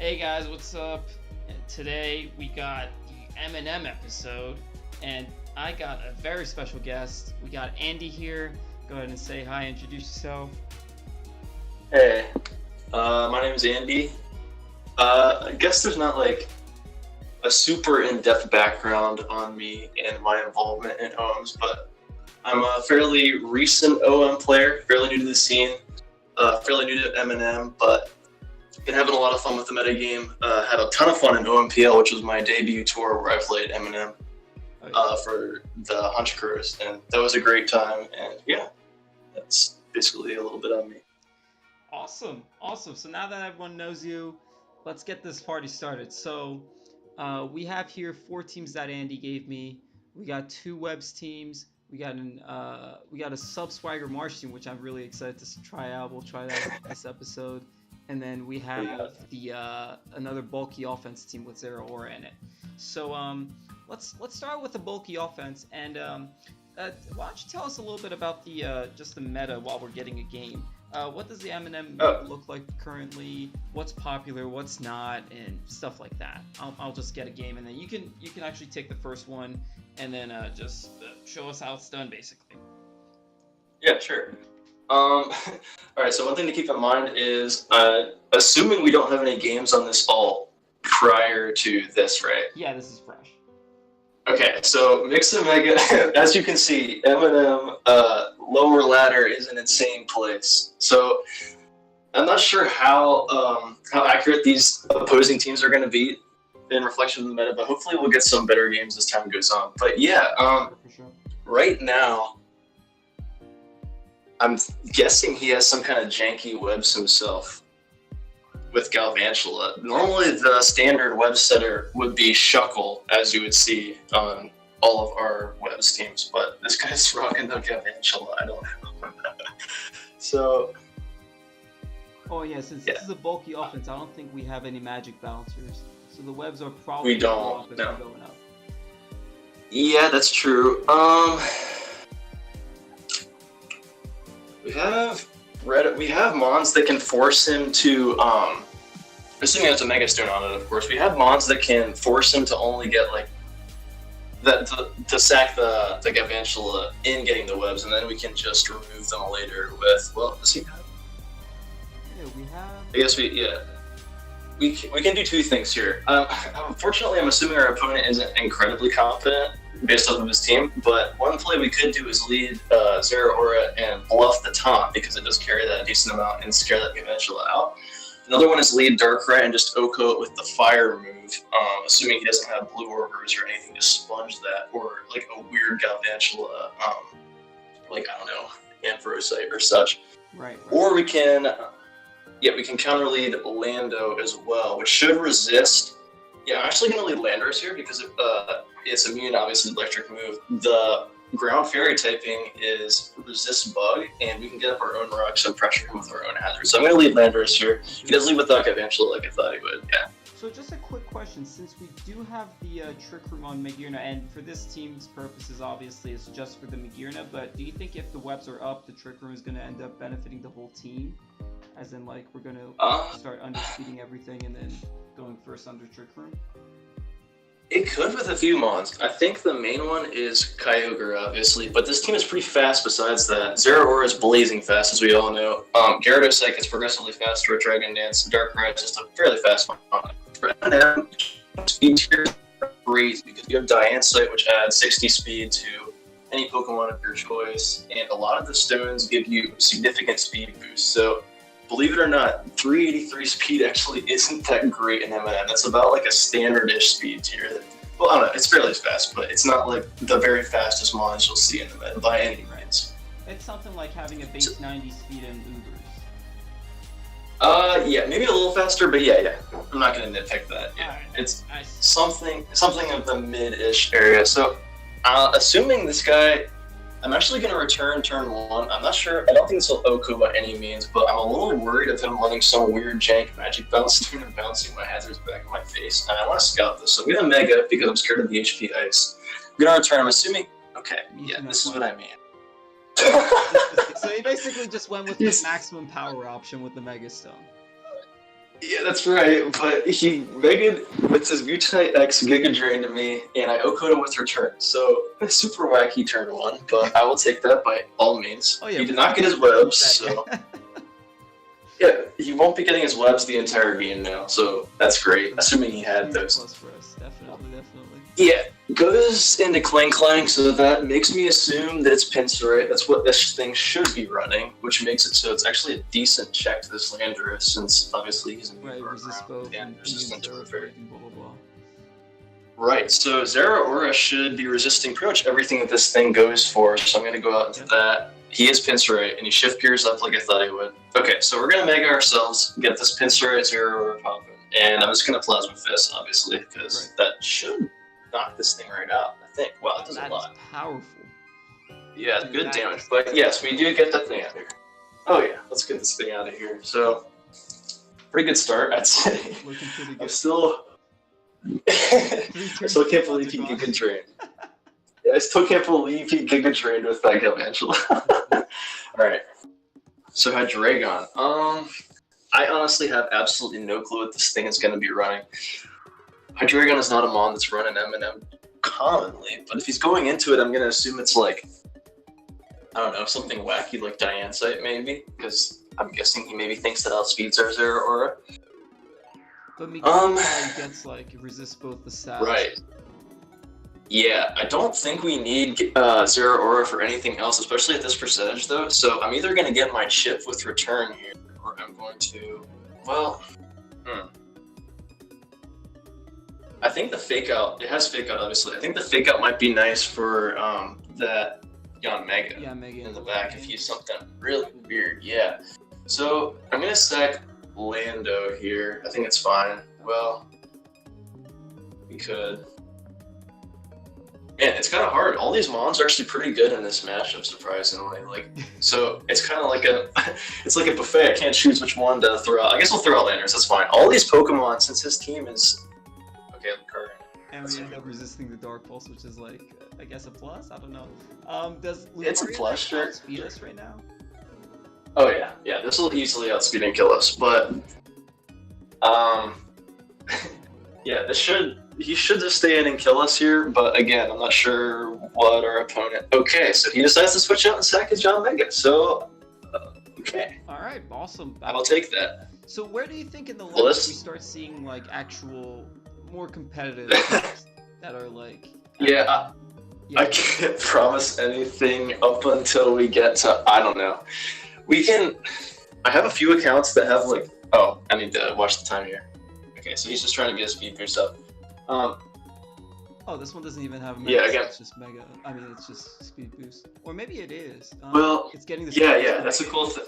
Hey guys, what's up? And today we got the M&M episode, and I got a very special guest. We got Andy here. Go ahead and say hi, introduce yourself. Hey, my name is Andy. I guess there's not like a super in-depth background on me and my involvement in OMs, but I'm a fairly recent OM player, fairly new to the scene, fairly new to M&M, but been having a lot of fun with the metagame. Had a ton of fun in OMPL, which was my debut tour where I played M&M for the Hunch Cruise, and that was a great time. And yeah, that's basically a little bit on me. Awesome. So now that everyone knows you, let's get this party started. So we have here 4 teams that Andy gave me. We got 2 Webs teams. We got a Sub Swagger Marsh team, which I'm really excited to try out. We'll try that this episode. And then we have the another bulky offense team with Zero Aura in it. So let's start with the bulky offense. And why don't you tell us a little bit about the just the meta while we're getting a game? What does the M&M look like currently? What's popular? What's not? And stuff like that. I'll just get a game, and then you can actually take the first one, and then just show us how it's done, basically. Yeah, sure. All right, so one thing to keep in mind is, assuming we don't have any games on this all prior to this, right? Yeah, this is fresh. Okay, so Mix and Mega, as you can see, M&M lower ladder is an insane place. So I'm not sure how accurate these opposing teams are going to be in reflection of the meta, but hopefully we'll get some better games as time goes on. But yeah, For sure. right now, I'm guessing he has some kind of janky webs himself with Galvantula. Normally the standard web setter would be Shuckle, as you would see on all of our webs teams, but this guy's rocking the Galvantula. I don't know. So... Oh yeah, since this is a bulky offense, I don't think we have any magic balancers. So the webs are probably going going up. Yeah, that's true. We have Mons that can force him to assuming it's a Mega Stone on it, of course. We have Mons that can force him to only get like that to sack the Galvantula in getting the webs, and then we can just remove them later with does he have? Yeah, we have. I guess we can do 2 things here. Unfortunately, I'm assuming our opponent isn't incredibly confident based off of his team, but one play we could do is lead Zero Aura and bluff the taunt because it does carry that a decent amount and scare that Galvantula out. Another one is lead Darkrai and just Oko it with the fire move, assuming he doesn't have blue orbers or anything to sponge that, or like a weird Galvantula, like I don't know, Ambrosite or such. Right. Or we can counter lead Lando as well, which should resist. Yeah, I'm actually going to lead Landorus here because it's immune, obviously, electric move. The ground fairy typing is resist bug, and we can get up our own rocks and pressure him with our own hazards. So I'm going to lead Landorus here. He does lead with Duck eventually, like I thought he would, yeah. So just a quick question, since we do have the Trick Room on Magearna, and for this team's purposes, obviously, it's just for the Magearna, but do you think if the webs are up, the Trick Room is going to end up benefiting the whole team? As in, like, we're going to start underspeeding everything and then going first under Trick Room? It could with a few mons. I think the main one is Kyogre, obviously, but this team is pretty fast besides that. Zero Aura is blazing fast, as we all know. Gyarados gets progressively faster with Dragon Dance. Darkrai is just a fairly fast mon. For M&M, speed tier is great because you have Diansite, which adds 60 speed to any Pokemon of your choice, and a lot of the stones give you significant speed boosts. So, believe it or not, 383 speed actually isn't that great in M&M. That's about like a standard-ish speed tier. Well, I don't know, it's fairly fast, but it's not like the very fastest mons you'll see in the meta by any means. It's something like having a base 90 speed in Ubers. Yeah, maybe a little faster, but yeah. I'm not gonna nitpick that. Yeah, Right. it's something of the mid-ish area. So, assuming this guy, I'm actually going to return turn 1. I'm not sure. I don't think this will Oko by any means, but I'm a little worried of him letting some weird jank magic bounce through and bouncing my hazards back in my face. And I want to scout this. So I'm going to Mega because I'm scared of the HP Ice. I'm going to return. I'm assuming. Okay, yeah, this is what I mean. So he basically just went with the maximum power option with the Mega Stone. Yeah, that's right. But Megan with his Mutanite X Giga Drain to me, and I Okoda with return. So a super wacky turn one, but I will take that by all means. Oh yeah, He did not get his webs, so Yeah. yeah, he won't be getting his webs the entire game now. So that's great, assuming he had those. Plus for us, definitely. Yeah, goes into Clang Clang, so that makes me assume that it's Pinsir. That's what this thing should be running, which makes it so it's actually a decent check to this Landorus, since obviously he's a Right, resist both and resistant to Repair. and blah blah blah. Right, so Zeraora should be resisting pretty much everything that this thing goes for, so I'm going to go out into that. He is Pinsir, and he shift gears up like I thought he would. Okay, so we're going to Mega ourselves, get this Pinsir Zeraora popping, and I'm just going to Plasma Fist, obviously, because that should knock this thing right out, I think. Wow, it does a lot. That is powerful. Yeah, good damage. But yes, we do get that thing out of here. Oh yeah, let's get this thing out of here. So, pretty good start, I'd say. Looking pretty good. I'm still... I still can't believe he Giga Drained. Yeah, I still can't believe he Giga Drained with that Galvantula. Alright. So Hydreigon. I honestly have absolutely no clue what this thing is going to be running. Hydreigon is not a mon that's running M&M commonly, but if he's going into it, I'm going to assume it's like, I don't know, something wacky like Diansite maybe, because I'm guessing he maybe thinks that outspeeds our Zeraora. But Miguel gets like resist both the stats. Right. Yeah, I don't think we need Zeraora for anything else, especially at this percentage though. So I'm either going to get my chip with return here, or I'm going to, well, I think the fake out, it has fake out obviously. I think the fake out might be nice for that Yanmega in the back if he's something really weird. Yeah. So I'm going to sack Lando here. I think it's fine. Well, we could. Man, it's kind of hard. All these mons are actually pretty good in this matchup, surprisingly. Like, so it's kind of like it's like a buffet. I can't choose which one to throw out. I guess we'll throw out Landers. That's fine. All these Pokemon, since his team is okay, Lucario. And we end up resisting the Dark Pulse, which is like, I guess a plus. I don't know. Does Lucario it's a plus, sure. Speed us right now? Oh yeah, yeah. This will easily outspeed and kill us, but yeah, he should just stay in and kill us here. But again, I'm not sure what our opponent. Okay, so he decides to switch out and sack his Yanmega. So okay. All right, awesome. I'll take that. So where do you think in the level we start seeing like actual more competitive teams that are like? Yeah. I can't promise anything up until we get to, I don't know. I have a few accounts that have like, oh, I need to watch the time here. Okay, so he's just trying to get his speed boost up. Oh, this one doesn't even have mega. Yeah, again. It's just mega. I mean, it's just speed boost. Or maybe it is. Well, it's getting the yeah, that's a cool thing.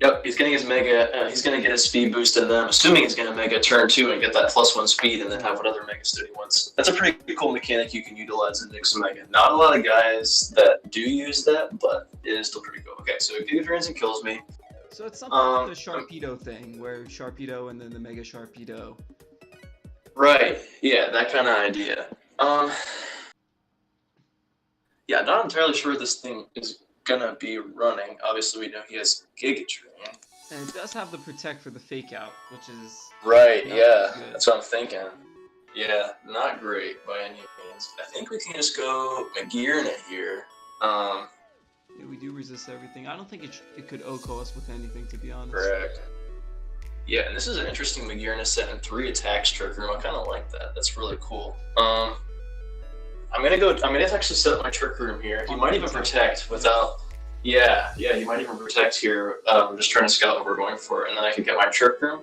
Yep, he's getting his mega, he's going to get his speed boost, and then I'm assuming he's going to mega turn 2 and get that +1 speed and then have whatever mega state he wants. That's a pretty cool mechanic you can utilize in Nix Mega. Not a lot of guys that do use that, but it is still pretty cool. Okay, so Giga Drains and kills me. So it's something like the Sharpedo thing, where Sharpedo and then the Mega Sharpedo. Right, yeah, that kind of idea. Yeah, not entirely sure this thing is gonna be running. Obviously, we know he has Giga Drain. And it does have the Protect for the Fake Out, which is... Right, yeah, that's what I'm thinking. Yeah, not great by any means. I think we can just go Magearna here. Yeah, we do resist everything. I don't think it could OHKO us with anything, to be honest. Correct. Yeah, and this is an interesting Magearna set in 3 attacks Trick Room. I kind of like that. That's really cool. I'm gonna actually set up my Trick Room here. He might even protect without... Yeah, he might even protect here. I'm just trying to scout what we're going for, and then I can get my Trick Room.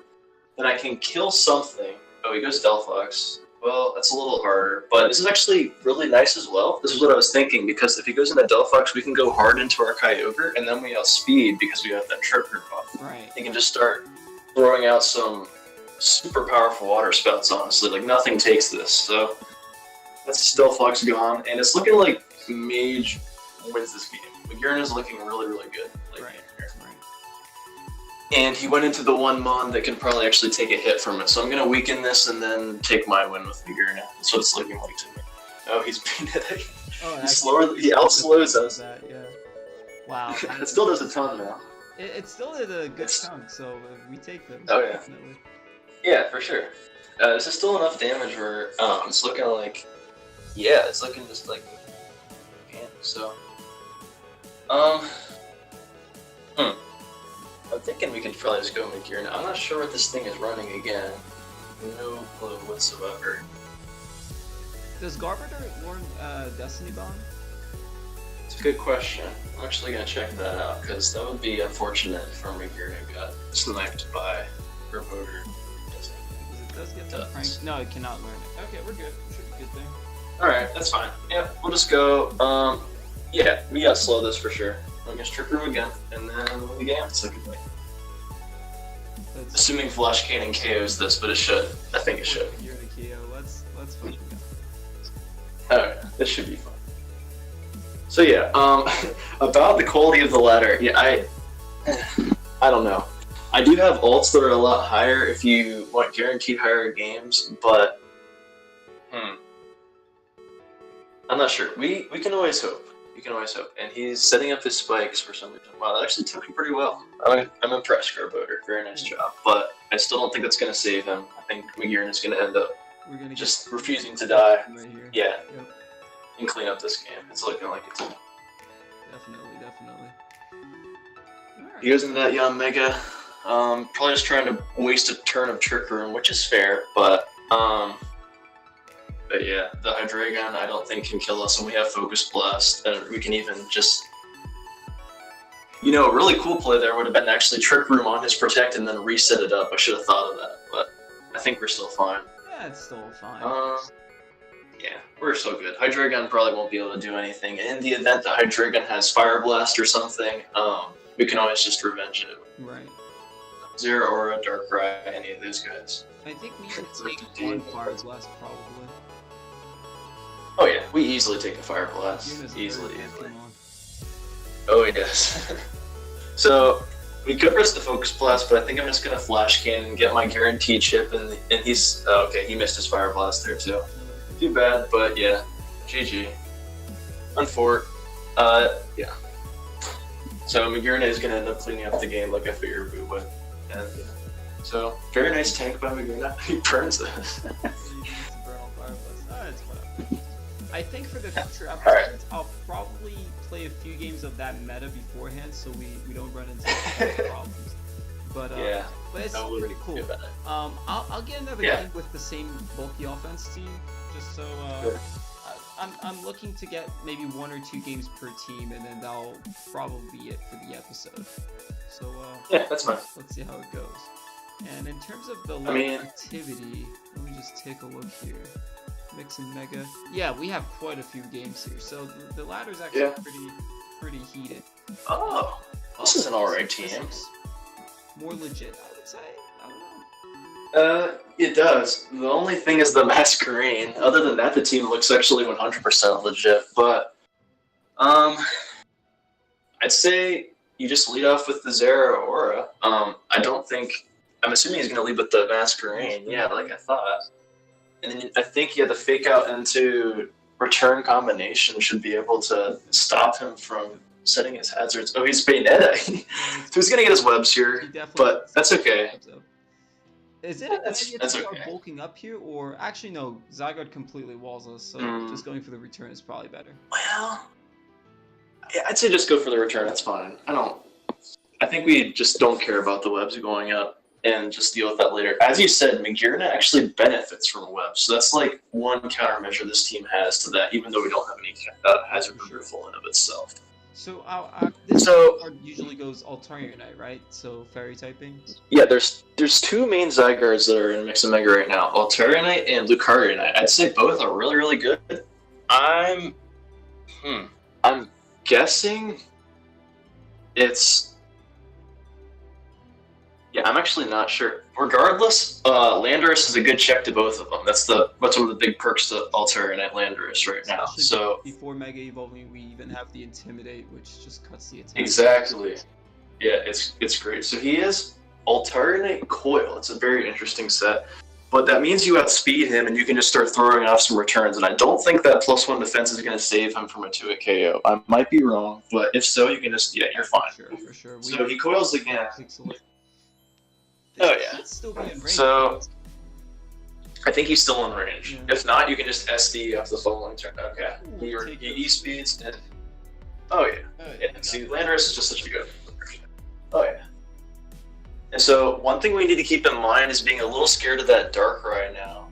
Then I can kill something. Oh, he goes Delphox. Well, that's a little harder, but this is actually really nice as well. This is what I was thinking, because if he goes into Delphox, we can go hard into our Kyogre, and then we outspeed because we have that Trick Room buff. Right. He can just start throwing out some super powerful water spouts, honestly. Like, nothing takes this, so... That's Delphox gone, and it's looking like Mage wins this game. Magearna is looking really, really good. Right. And he went into the one mon that can probably actually take a hit from it, so I'm going to weaken this and then take my win with Magearna. That's what it's looking like to me. Oh, he's being it. He outslows us. Yeah. Wow. It still does a ton, though. It's still at a good It's- chunk, so we take those. Oh, yeah. Definitely. Yeah, for sure. This is still enough damage where it's looking like, yeah, it's looking just like, so, I'm thinking we could probably just go Magir now. I'm not sure what this thing is running again. No clue whatsoever. Does Garbiter learn Destiny Bond? It's a good question. I'm actually gonna check that out because that would be unfortunate for Magir who got sniped by Remoter. Because it does get Does. some pranks. No, it cannot learn it. Okay, we're good. Should be good there. Alright, that's fine. Yeah, we'll just go. Yeah, we gotta slow this for sure. I'm gonna Trick Room again, and then win the game. It's like a thing. That's Assuming Flash Cannon KOs this, but it should. I think it should. You're the Keo. Let's fucking go. Alright, this should be fun. So yeah, about the quality of the ladder, yeah, I don't know. I do have alts that are a lot higher if you want guaranteed higher games, but I'm not sure. We can always hope. We can always hope. And he's setting up his spikes for some reason. Wow, that actually took him pretty well. I'm impressed, Garboder. Very nice job. But I still don't think that's going to save him. I think Magirin is going to end up We're gonna just get refusing to die. right here. Yeah, Yep. and clean up this game. It's looking like it's. Definitely. Alright. He goes into that young Mega. Probably just trying to waste a turn of Trick Room, which is fair, but yeah, the Hydreigon I don't think can kill us, and we have Focus Blast, and we can even just, a really cool play there would have been actually Trick Room on his Protect and then reset it up. I should have thought of that, but I think we're still fine. Yeah, it's still fine. Yeah, we're so good. Hydreigon probably won't be able to do anything. In the event that Hydreigon has Fire Blast or something, we can always just revenge it. Right. Zero Aura, Darkrai, any of those guys. I think we can take one Fire Blast probably. Oh yeah, we easily take a Fire Blast. Yuna's a Easily. very good Pokemon. Oh yes. So we could risk the Focus Blast, but I think I'm just gonna Flash Cannon, get my guaranteed chip, and he's okay. He missed his Fire Blast there too. Too bad, but yeah, GG. Unfort. Yeah. So Magirna is gonna end up cleaning up the game like I figured we would, and yeah. So very nice tank by Magirna. He burns this. I think for the future episodes, Alright. I'll probably play a few games of that meta beforehand, so we don't run into problems. But Yeah. but it's That would pretty cool. be bad. I'll get another Yeah. game with the same bulky offense team, just so Sure. I'm looking to get maybe 1 or 2 games per team, and then that'll probably be it for the episode. So Yeah, that's fine. let's see how it goes. And in terms of the I mean- activity, let me just take a look here. Mix and Mega. Yeah, we have quite a few games here, so the ladder's actually Yeah. pretty heated. Oh, this is an alright This team. looks more legit, I would say. I don't know. It does. The only thing is the Masquerade. Other than that, the team looks actually 100% legit. But, I'd say you just lead off with the Zera Aura. I'm assuming he's going to lead with the Masquerade. Yeah, like I thought. And then I think, the fake out into return combination should be able to stop him from setting his hazards. Oh, he's Bayonetta. So he's going to get his webs here, He definitely but that's okay. Is it a good That's- idea to that's start okay. bulking up here, or actually no? Zygarde completely walls us, so just going for the return is probably better. Well, yeah, I'd say just go for the return. That's fine. I think we just don't care about the webs going up and just deal with that later. As you said, Magirna actually benefits from webs, so that's like one countermeasure this team has to that, even though we don't have any hazard removal in of itself. So this So- card usually goes Alternate, right? So fairy typing. Yeah, there's 2 main Zygardes that are in Mix and Mega right now, Alternate and Lucarionite. I'd say both are really, really good. I'm guessing it's... Yeah, I'm actually not sure. Regardless, Landorus is a good check to both of them. That's one of the big perks to Alternate Landorus right now. Especially So before Mega Evolving, we even have the Intimidate, which just cuts the attack. exactly, yeah, it's great. So he is Alternate Coil. It's a very interesting set. But that means you outspeed him, and you can just start throwing off some returns. And I don't think that +1 defense is going to save him from a 2-hit KO. I might be wrong, but if so, you can just you're fine. For sure. So he coils again. Oh yeah. Still be in range. So I think he's still in range. Yeah. If not, you can just SD off the following turn. Okay. He E-speeds. And... Oh yeah. See, Landorus is just such a good. Oh yeah. And so one thing we need to keep in mind is being a little scared of that Darkrai now.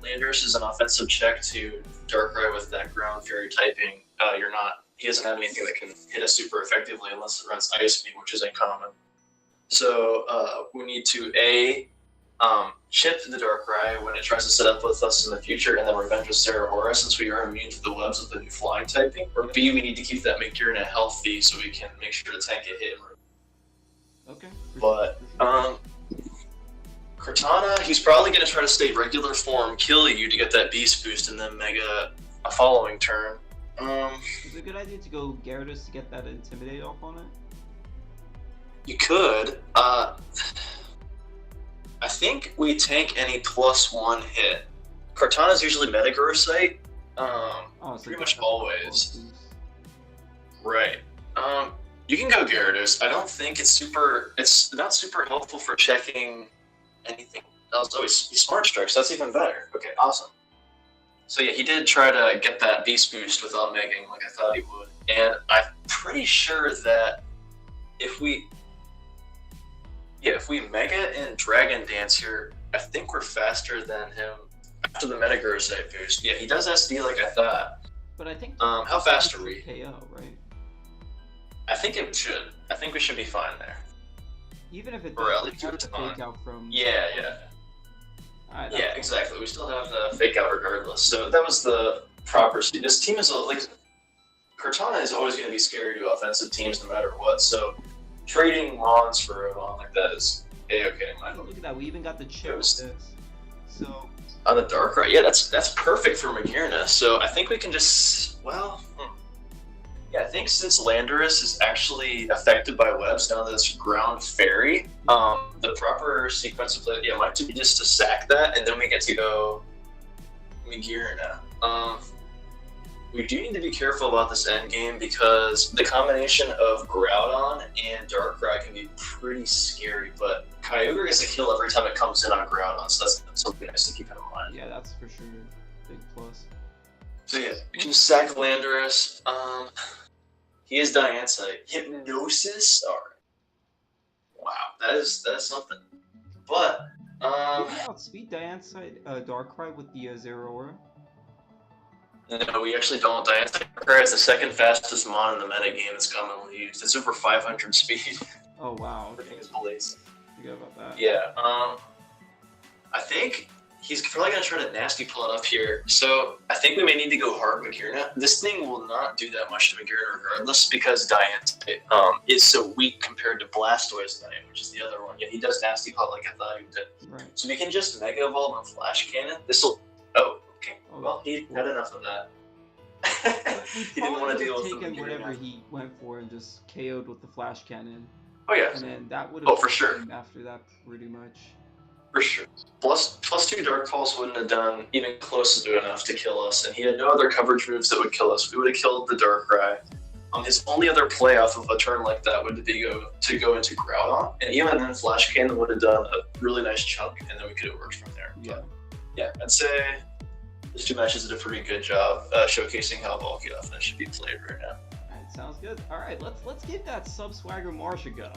Landorus is an offensive check to Darkrai with that Ground Fairy typing. He doesn't have anything that can hit us super effectively unless it runs Ice Beam, which is uncommon. So we need to chip the Darkrai when it tries to set up with us in the future, and then revenge with Zeraora since we are immune to the webs of the new flying typing. Or B, we need to keep that Magearna healthy so we can make sure to tank a hit. Okay. But Cortana, he's probably going to try to stay regular form, kill you to get that Beast Boost, and then Mega a following turn. Is it a good idea to go Gyarados to get that Intimidate off on it? You could. I think we tank any +1 hit. Cortana's usually Metagrossite. Pretty much always. Right. You can go Gyarados. I don't think it's not super helpful for checking anything else. Oh, he's Smart Strike, so that's even better. Okay, awesome. So yeah, he did try to get that Beast Boost without megging like I thought he would. And I'm pretty sure that if we Mega and Dragon Dance here, I think we're faster than him after the Metagrossite boost. Yeah, he does SD like I thought. But I think how fast are we? KO, right? I think it should. I think we should be fine there. Even if it Or at doesn't least have give it to time. fake out from... Yeah. Alright, Yeah, exactly. We still have the fake out regardless. So that was the proper speed. This team is like Cortana is always going to be scary to offensive teams no matter what. So trading Mons for a Mon like that is okay. Look at that. We even got the chip with this. So on the Darkrai, yeah, that's perfect for Magearna. So I think we can just I think since Landorus is actually affected by webs now that it's Ground Fairy, the proper sequence of play, might be just to sack that, and then we get to go Magearna. We do need to be careful about this end game because the combination of Groudon and Darkrai can be pretty scary, but Kyogre gets a kill every time it comes in on Groudon, so that's something nice to keep in mind. yeah, that's for sure big plus. So yeah, we can sack Landorus. He is Diancite. Hypnosis? Alright. Wow, that is something. But, Did we outspeed Diancite Darkrai with the Zeraora? no, we actually don't. Diancite is the second fastest Mon in the metagame that's commonly used. It's over 500 speed. Oh wow, Everything is blazing. forget about that. Yeah, I think he's probably going to try to nasty pull it up here. So I think we may need to go hard Magearna. This thing will not do that much to Magearna regardless because Diancite is so weak compared to Blastoise Knight, which is the other one. Yeah, he does nasty pull like I thought he did. Right. So we can just Mega Evolve and Flash Cannon. This'll... Oh, okay. Oh, Well, he had enough of that. He didn't want to deal with the taken whatever Magearna. he went for and just KO'd with the Flash Cannon. Oh, yeah. And then that would have Oh, for sure. after that pretty much. For sure. Plus 2 Dark Pulse wouldn't have done even close to enough to kill us, and he had no other coverage moves that would kill us. We would have killed the Darkrai. His only other play off of a turn like that would be to go into Groudon, and even then Flash Cannon would have done a really nice chunk, and then we could have worked from there. Yeah. But, yeah, I'd say these two matches did a pretty good job showcasing how bulky offense should be played right now. Alright, sounds good. Alright, let's give that Sub Swagger Marsh a go.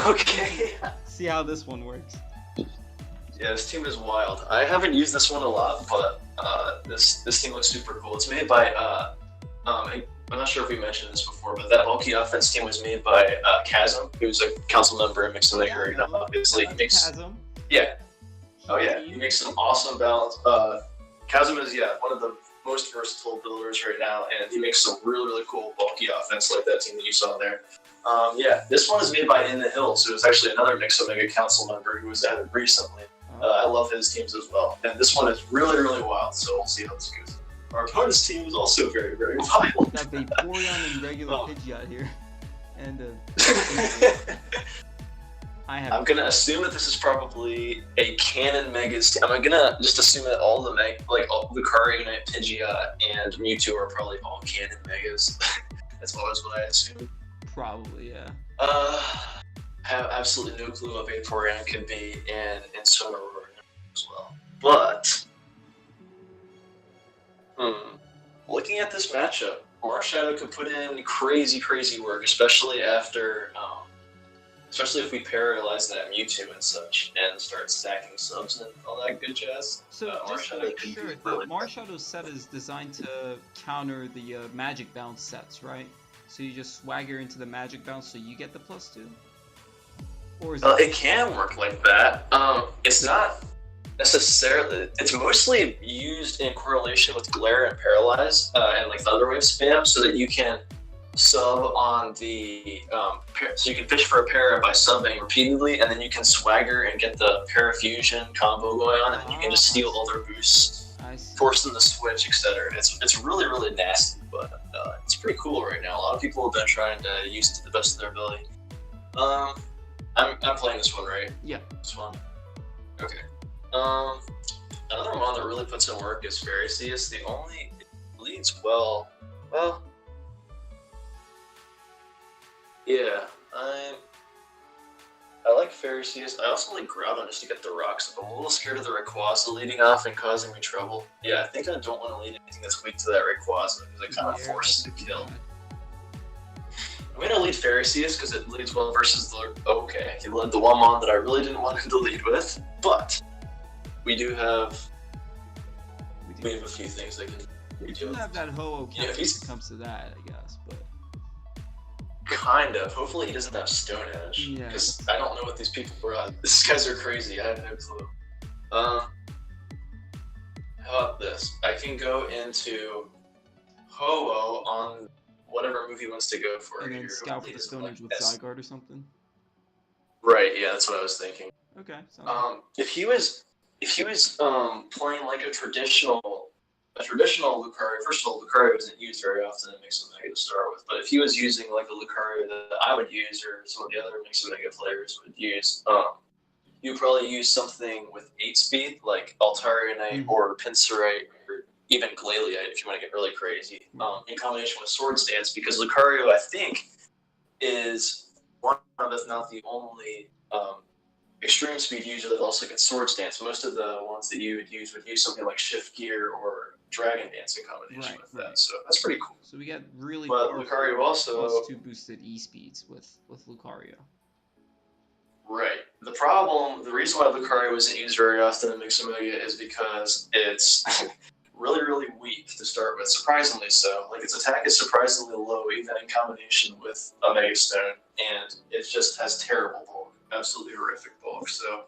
Okay. See how this one works. Yeah, this team is wild. I haven't used this one a lot, but this team looks super cool. It's made by I'm not sure if we mentioned this before, but that bulky offense team was made by Chasm, who's a council member in Mix and Maker. Yeah, Obviously, he makes Chasm. yeah. Oh yeah, he makes some awesome balance. Chasm is one of the most versatile builders right now, and he makes some really cool bulky offense like that team that you saw there. This one is made by In the Hills, who is actually another Mix and Mega council member who was added recently. I love his teams as well, and this one is really wild. So we'll see how this goes. Our opponent's team is also very wild. Got Vaporeon and regular Pidgeot here. And I'm gonna assume that this is probably a canon Megas. I'm gonna just assume that all the all Lucario, Unite, Pidgeot, and Mewtwo are probably all canon Megas. That's always what I assume. Probably, yeah. Have absolutely no clue what Vaporeon could be in Summer as well. But looking at this matchup, Marshadow could put in crazy work, especially after especially if we parallelize that Mewtwo and such and start stacking subs and all that good jazz. So just to make sure, the Marshadow set is designed to counter the Magic Bounce sets, right? So you just swagger into the Magic Bounce so you get the +2? Or is it can work like that. It's not necessarily. It's mostly used in correlation with Glare and Paralyze and like Thunder Wave spam, so that you can sub on the so you can fish for a para by subbing repeatedly, and then you can swagger and get the Parafusion combo going on, and then you can just steal all their boosts, force them to switch, etc. It's really nasty, but it's pretty cool right now. A lot of people have been trying to use it to the best of their ability. I'm playing this one, right? Yeah. This one. Okay. Another one that really puts in work is Ferocious. The only it leads well. Yeah, I like Ferocious. I also like Groudon just to get the rocks. I'm a little scared of the Rayquaza leading off and causing me trouble. Yeah, I think I don't want to lead anything that's weak to that Rayquaza because it kind of forces the kill. I'm going to lead Ferocious because it leads well versus the... Okay, he led the one mon that I really didn't want him to lead with, but we do have... We have a few things that can... We do have that Ho-Oh count when it comes to that, I guess, but... Kind of. Hopefully he doesn't have Stone Edge, because I don't know what these people brought. These guys are crazy. I have no clue. How about this? I can go into Ho-Oh on whatever move he wants to go for. And then scout for the Stone Edge with Zygarde or something? Right, yeah, that's what I was thinking. Okay. If he was playing like a traditional Lucario, first of all, Lucario isn't used very often in Mix and Mega to start with, but if he was using like a Lucario that I would use, or some of the other Mix and Mega players would use, you'd probably use something with 8 speed, like Altaria or Pinsirite, or even Glalie if you want to get really crazy, in combination with Sword Stance, because Lucario, I think, is one of, if not the only, extreme speed user that also gets Sword Stance. Most of the ones that you would use something like Shift Gear or Dragon Dance in combination with that. So that's pretty cool. So we get really but Lucario also +2 boosted E speeds with Lucario. Right. The reason why Lucario isn't used very often in Mix and Mega is because it's really weak to start with, surprisingly so. Like, its attack is surprisingly low, even in combination with a Mega Stone, and it just has terrible bulk, absolutely horrific bulk. So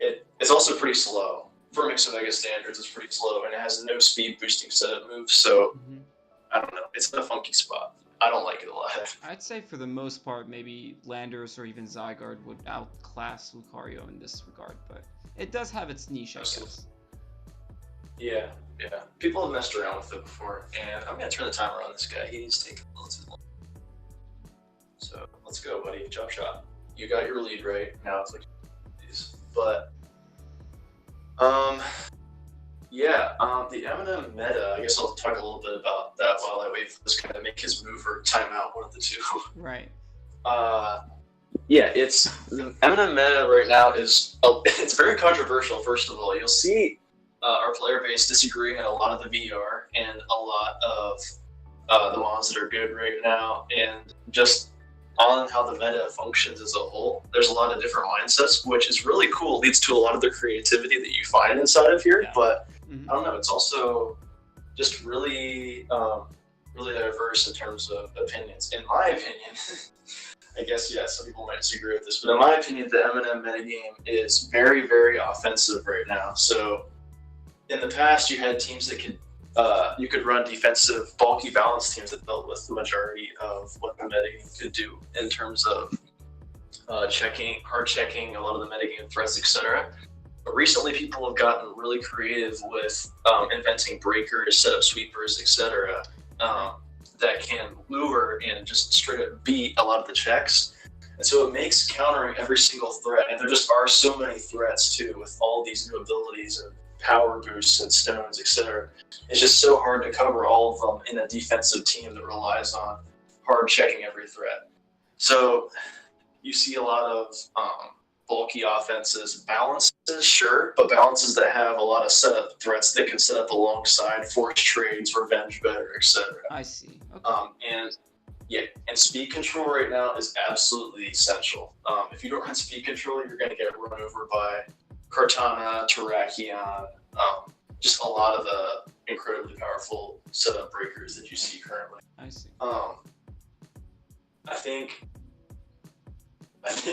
it's also pretty slow. For Mix and Mega standards, it's pretty slow, and it has no speed boosting setup moves, so I don't know. It's in a funky spot. I don't like it a lot. I'd say for the most part, maybe Landorus or even Zygarde would outclass Lucario in this regard, but it does have its niche, I guess. Yeah. People have messed around with it before, and I'm going to turn the timer on this guy. He's taking a little too long. So, let's go, buddy. Jump shot. You got your lead right. Now it's like these. But, the Eminem meta, I guess I'll talk a little bit about that while I wait for this guy to make his move or timeout, one of the two. Right. It's the Eminem meta right now is it's very controversial. First of all, you'll see our player base disagreeing on a lot of the VR and a lot of the ones that are good right now, and just on how the meta functions as a whole. There's a lot of different mindsets, which is really cool. It leads to a lot of the creativity that you find inside of here, but I don't know, it's also just really diverse in terms of opinions. In my opinion, I guess, some people might disagree with this, but in my opinion, the Eminem metagame is very offensive right now. So in the past, you had teams that you could run defensive, bulky balance teams that dealt with the majority of what the metagame could do in terms of hard checking a lot of the metagame threats, etc. But recently, people have gotten really creative with inventing breakers, setup sweepers, etc. That can lure and just straight up beat a lot of the checks. And so it makes countering every single threat, and there just are so many threats too, with all these new abilities and power boosts and stones, etc. It's just so hard to cover all of them in a defensive team that relies on hard checking every threat. So you see a lot of bulky offenses, balances, sure, but balances that have a lot of setup threats that can set up alongside force trades, revenge better, etc. I see. Okay. And speed control right now is absolutely essential. If you don't run speed control, you're going to get run over by Kartana, Terrakion, just a lot of the incredibly powerful setup breakers that you see currently. I see. I think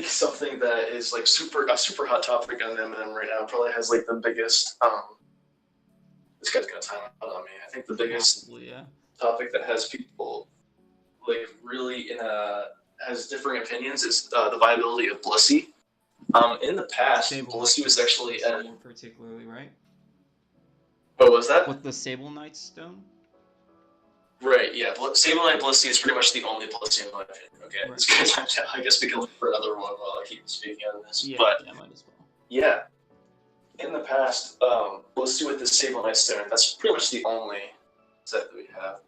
something that is like a super hot topic on M&M right now probably has like the biggest. This guy's gonna time out on me. I think the biggest topic that has people like really has differing opinions is the viability of Blissey. In the past, Blissey was actually particularly, right? What was that? With the Sable Knight stone? Right, yeah. Sable Knight Blissey is pretty much the only Blissey in my opinion. Okay, right. I guess we can look for another one while I keep speaking on this. Yeah, but might as well. Yeah, in the past, Blissey with the Sable Knight stone, that's pretty much the only set that we have.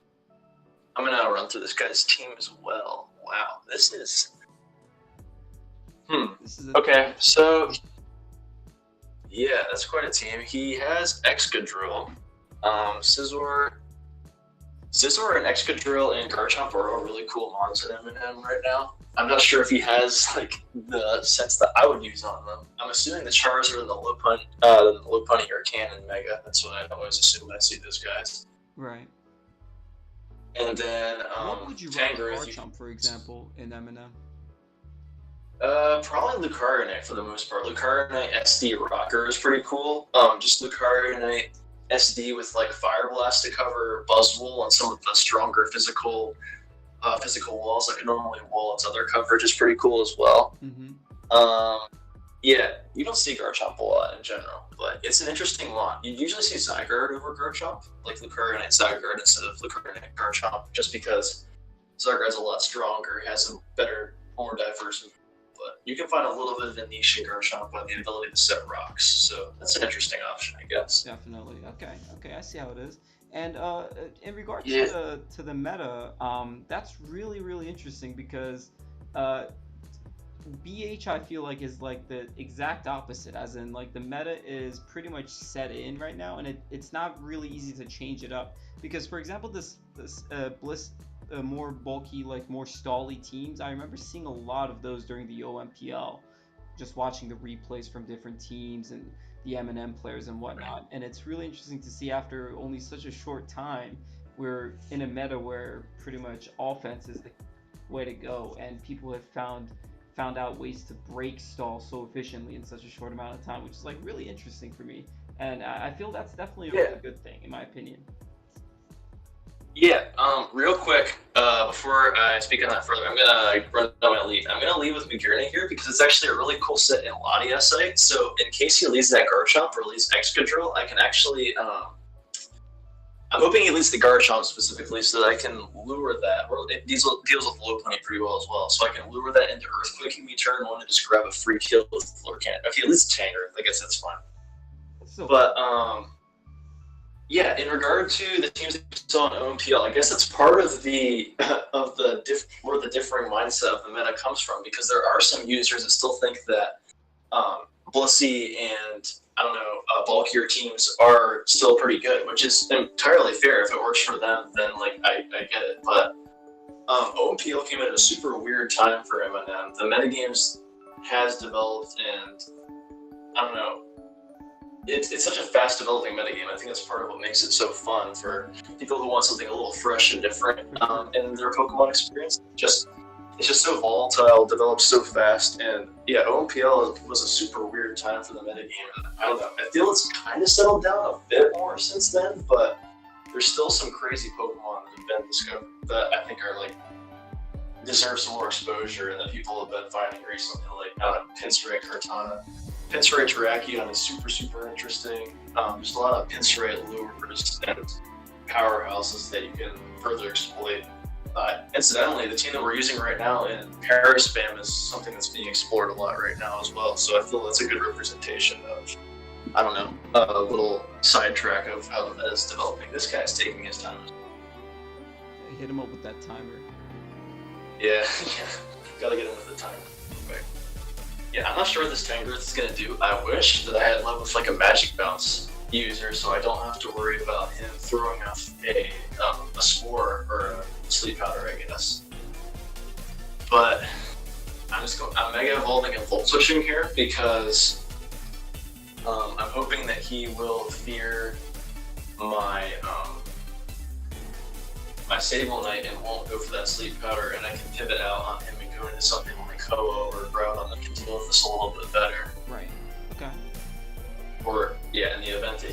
I'm gonna run through this guy's team as well. Wow, this is. Okay, so yeah, that's quite a team. He has Excadrill, Scizor and Excadrill and Garchomp are all really cool mons in M&M right now. I'm not sure if he has like the sets that I would use on them. I'm assuming the Charizard and the Lopunny are Canon Mega. That's what I always assume when I see those guys. Right. And then what would you run Garchomp, for example, in M&M? Probably Lucario for the most part. Lucario SD Rocker is pretty cool. Just Lucario SD with like Fire Blast to cover Buzzwole and some of the stronger physical walls that can normally wall its other coverage is pretty cool as well. Mm-hmm. Yeah, you don't see Garchomp a lot in general, but it's an interesting one. You usually see Zygarde over Garchomp, like Lucario Zygarde instead of Lucario Garchomp, just because Zygarde's a lot stronger, has a better, more diverse movement. But you can find a little bit of a niche in Garchomp by the ability to set rocks, so that's an interesting option, I guess. Definitely. Okay, I see how it is. And in regards to the meta, that's really, really interesting because BH I feel like is like the exact opposite, as in like the meta is pretty much set in right now, and it's not really easy to change it up because, for example, this Bliss. More bulky, like more stally teams. I remember seeing a lot of those during the OMPL, just watching the replays from different teams and the M&M players and whatnot. And it's really interesting to see after only such a short time, we're in a meta where pretty much offense is the way to go, and people have found out ways to break stall so efficiently in such a short amount of time, which is like really interesting for me. And I feel that's definitely a really good thing, in my opinion. Yeah, real quick, before I speak on that further, I'm gonna lead. I'm gonna lead with Magearna here because it's actually a really cool set in Ladia site. So in case he leads that Garchomp or leads Excadrill, I can actually, I'm hoping he leads the Garchomp specifically so that I can lure that. It deals with Lopunny pretty well as well, so I can lure that into Earthquaking me turn one and just grab a free kill with Florcan. If he leads Tangrowth, I guess that's fine. But yeah, in regard to the teams that you saw in OMPL, I guess it's part of the where the differing mindset of the meta comes from, because there are some users that still think that Blissey and bulkier teams are still pretty good, which is entirely fair. If it works for them, then like I get it. But OMPL came at a super weird time for M&M. The metagames has developed, and I don't know. It's such a fast developing metagame. I think that's part of what makes it so fun for people who want something a little fresh and different in their Pokemon experience. It's just so volatile, develops so fast, and yeah, OMPL was a super weird time for the metagame. I don't know. I feel it's kind of settled down a bit more since then, but there's still some crazy Pokemon that have been discovered that I think are like deserve some more exposure and that people have been finding recently, like Pinsray, Kartana. Pinsray Terrakion is super, super interesting. There's a lot of Pinsray lures and powerhouses that you can further exploit. Incidentally, the team that we're using right now in Paris Spam is something that's being explored a lot right now as well. So I feel that's a good representation of, I don't know, a little sidetrack of how that is developing. This guy's taking his time. Hit him up with that timer. Yeah, gotta get him with the timer. Right. Yeah, I'm not sure what this Tangrowth is gonna do. I wish that I had love with like a Magic Bounce user, so I don't have to worry about him throwing off a Spore or a Sleep Powder, I guess. But I'm Mega Evolving and Volt Switching here because I'm hoping that he will fear my my Sable Knight and won't go for that Sleep Powder, and I can pivot out on him and go into something like Ho-Oh or Groudon that can deal with this a little bit better. Right. Okay. Or, yeah, in the event that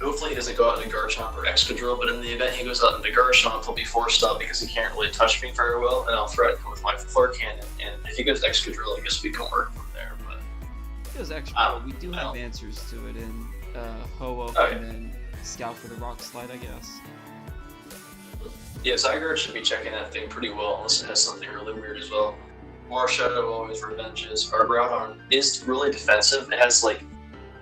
hopefully he doesn't go out into Garchomp or Excadrill, but in the event he goes out into Garchomp, he'll be forced out because he can't really touch me very well, and I'll threaten him with my Floor Cannon, and if he goes Excadrill, I guess we can work from there, but... If he goes Excadrill, we do have answers to it in Ho-Oh and then Scout for the Rock Slide, I guess. Yeah, Zygarde should be checking that thing pretty well, unless it has something really weird as well. Marshadow always revenges. Our Groudon is really defensive. It has like,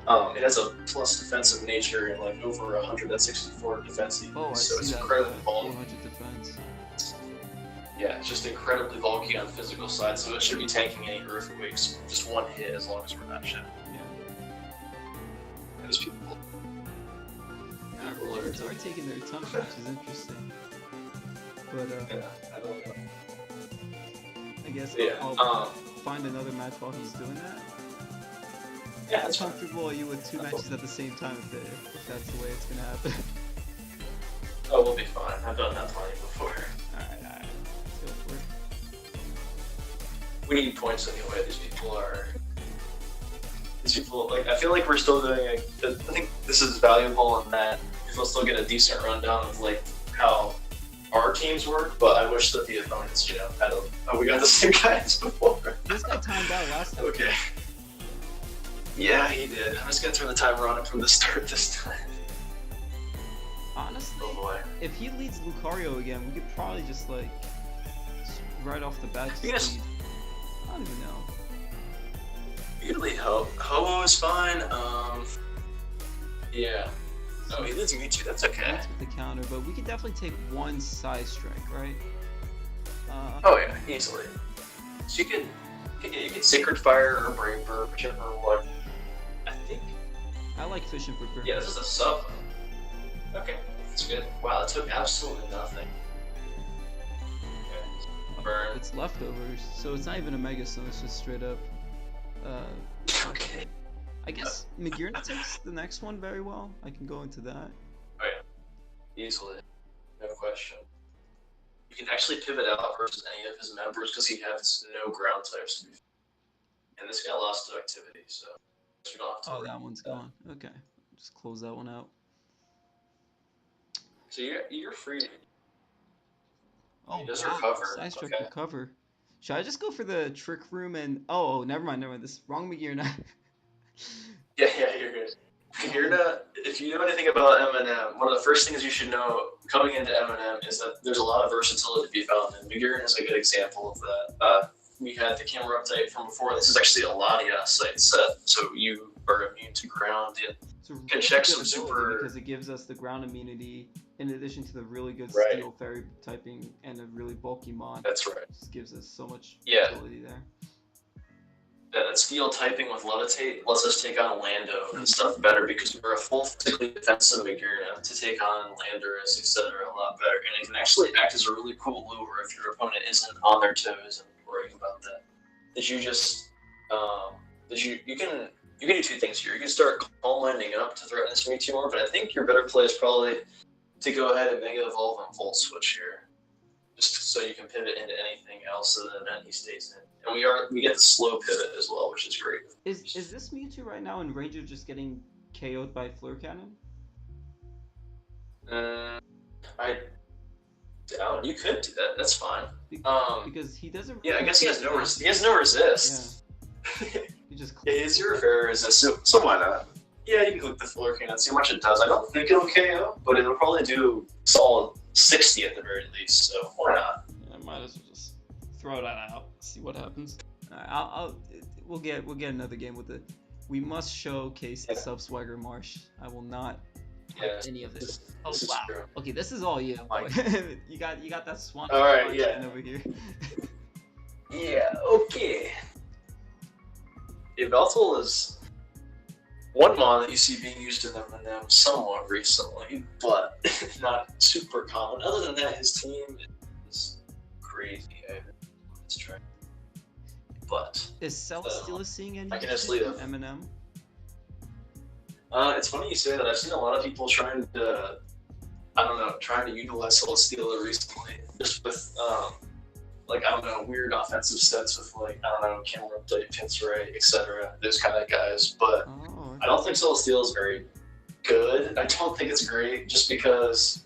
it has a plus defensive nature and like over 164 defense. Oh, I so see it's that. incredibly bulky. 400 defense. Yeah, it's just incredibly bulky on the physical side, so it should be tanking any Earthquakes. Just one hit as long as we're not shit. Yeah. These people. Birds are taking their time, which is interesting. But Yeah, I don't know. I guess Yeah, I'll find another match while he's doing that. Yeah, How that's fine. comfortable are you with two matches at the same time if that's the way it's gonna happen? Oh, we'll be fine. I've done that plenty before. Alright. Let's go for it. We need points anyway. These people, like, I feel like we're still doing, I think this is valuable in that we'll still get a decent rundown of, like, how our teams work, but I wish that the opponents, you know, had we got the same guys before. This guy timed out last time. Okay. Yeah, he did. I'm just gonna turn the timer on him from the start this time. Honestly, Oh boy. if he leads Lucario again, we could probably just like right off the bat just Yes. lead. I don't even know. Usually Ho-Oh is fine. Yeah. Oh, he leads Mewtwo. That's okay. That's with the counter, but we could definitely take one side strike, right? Oh yeah, easily. So you can Sacred Fire or Brave Bird, whichever one. I think. I like fishing for Griffin. Yeah, this is a sub. Okay, that's good. Wow, that took absolutely nothing. Okay. Burn. It's leftovers, so it's not even a Mega Stone, it's just straight up. Okay. I guess Magearna takes the next one very well. I can go into that. Oh yeah, easily, no question. You can actually pivot out versus any of his members because he has no ground types to be. And this guy lost to activity, so we don't have to. Oh, worry that one's about gone. Okay, just close that one out. So you're free. Oh, He does wow. recover, Side strike okay. recover. Should I just go for the Trick Room and... Oh, never mind. This wrong Magearna. Yeah, you're good. If you know anything about M&M, one of the first things you should know coming into M&M is that there's a lot of versatility to be found, and Magearna is a good example of that. We had the camera update from before. This is actually a Latias site set, so you are immune to ground. So Can check good some ability super- because it gives us the ground immunity in addition to the really good Right. steel fairy typing and a really bulky mod. That's right. Just gives us so much Yeah. ability there. That steel typing with Levitate lets us take on Lando and stuff better because we're a full physically defensive Magearna to take on Landorus, etc. a lot better. And it can actually act as a really cool lure if your opponent isn't on their toes and worrying about that. That you just you can do two things here. You can start calm landing up to threaten this Mewtwo more, but I think your better play is probably to go ahead and Mega Evolve and Volt Switch here. Just so you can pivot into anything else in the event he stays in. And we get the slow pivot as well, which is great. Is this Mewtwo right now in range of just getting KO'd by Fleur Cannon? I doubt you could do that. That's fine. Because he doesn't. Yeah, I guess he has no resist. He just. Yeah, he has zero fair resist, so why not? Yeah, you can click the Fleur Cannon, see how much it does. I don't think it'll KO, but it'll probably do solid 60 at the very least. So why not? might as well just throw that out. See what happens. We'll get another game with it. We must showcase the Subswagger Marsh. I will not any of this. Oh wow. True. Okay, this is all you. you got that swan. All right, yeah. Over here. Yeah. Okay. Yveltal is one mon that you see being used in M&M somewhat recently, but not super common. Other than that, his team is crazy. Let's try. But is Celesteela seeing any M&M? It's funny you say that. I've seen a lot of people trying to utilize Celesteela recently, just with weird offensive sets with camera plate, Pinsray, etc. Those kind of guys. But I don't think Celesteela is very good. I don't think it's great, just because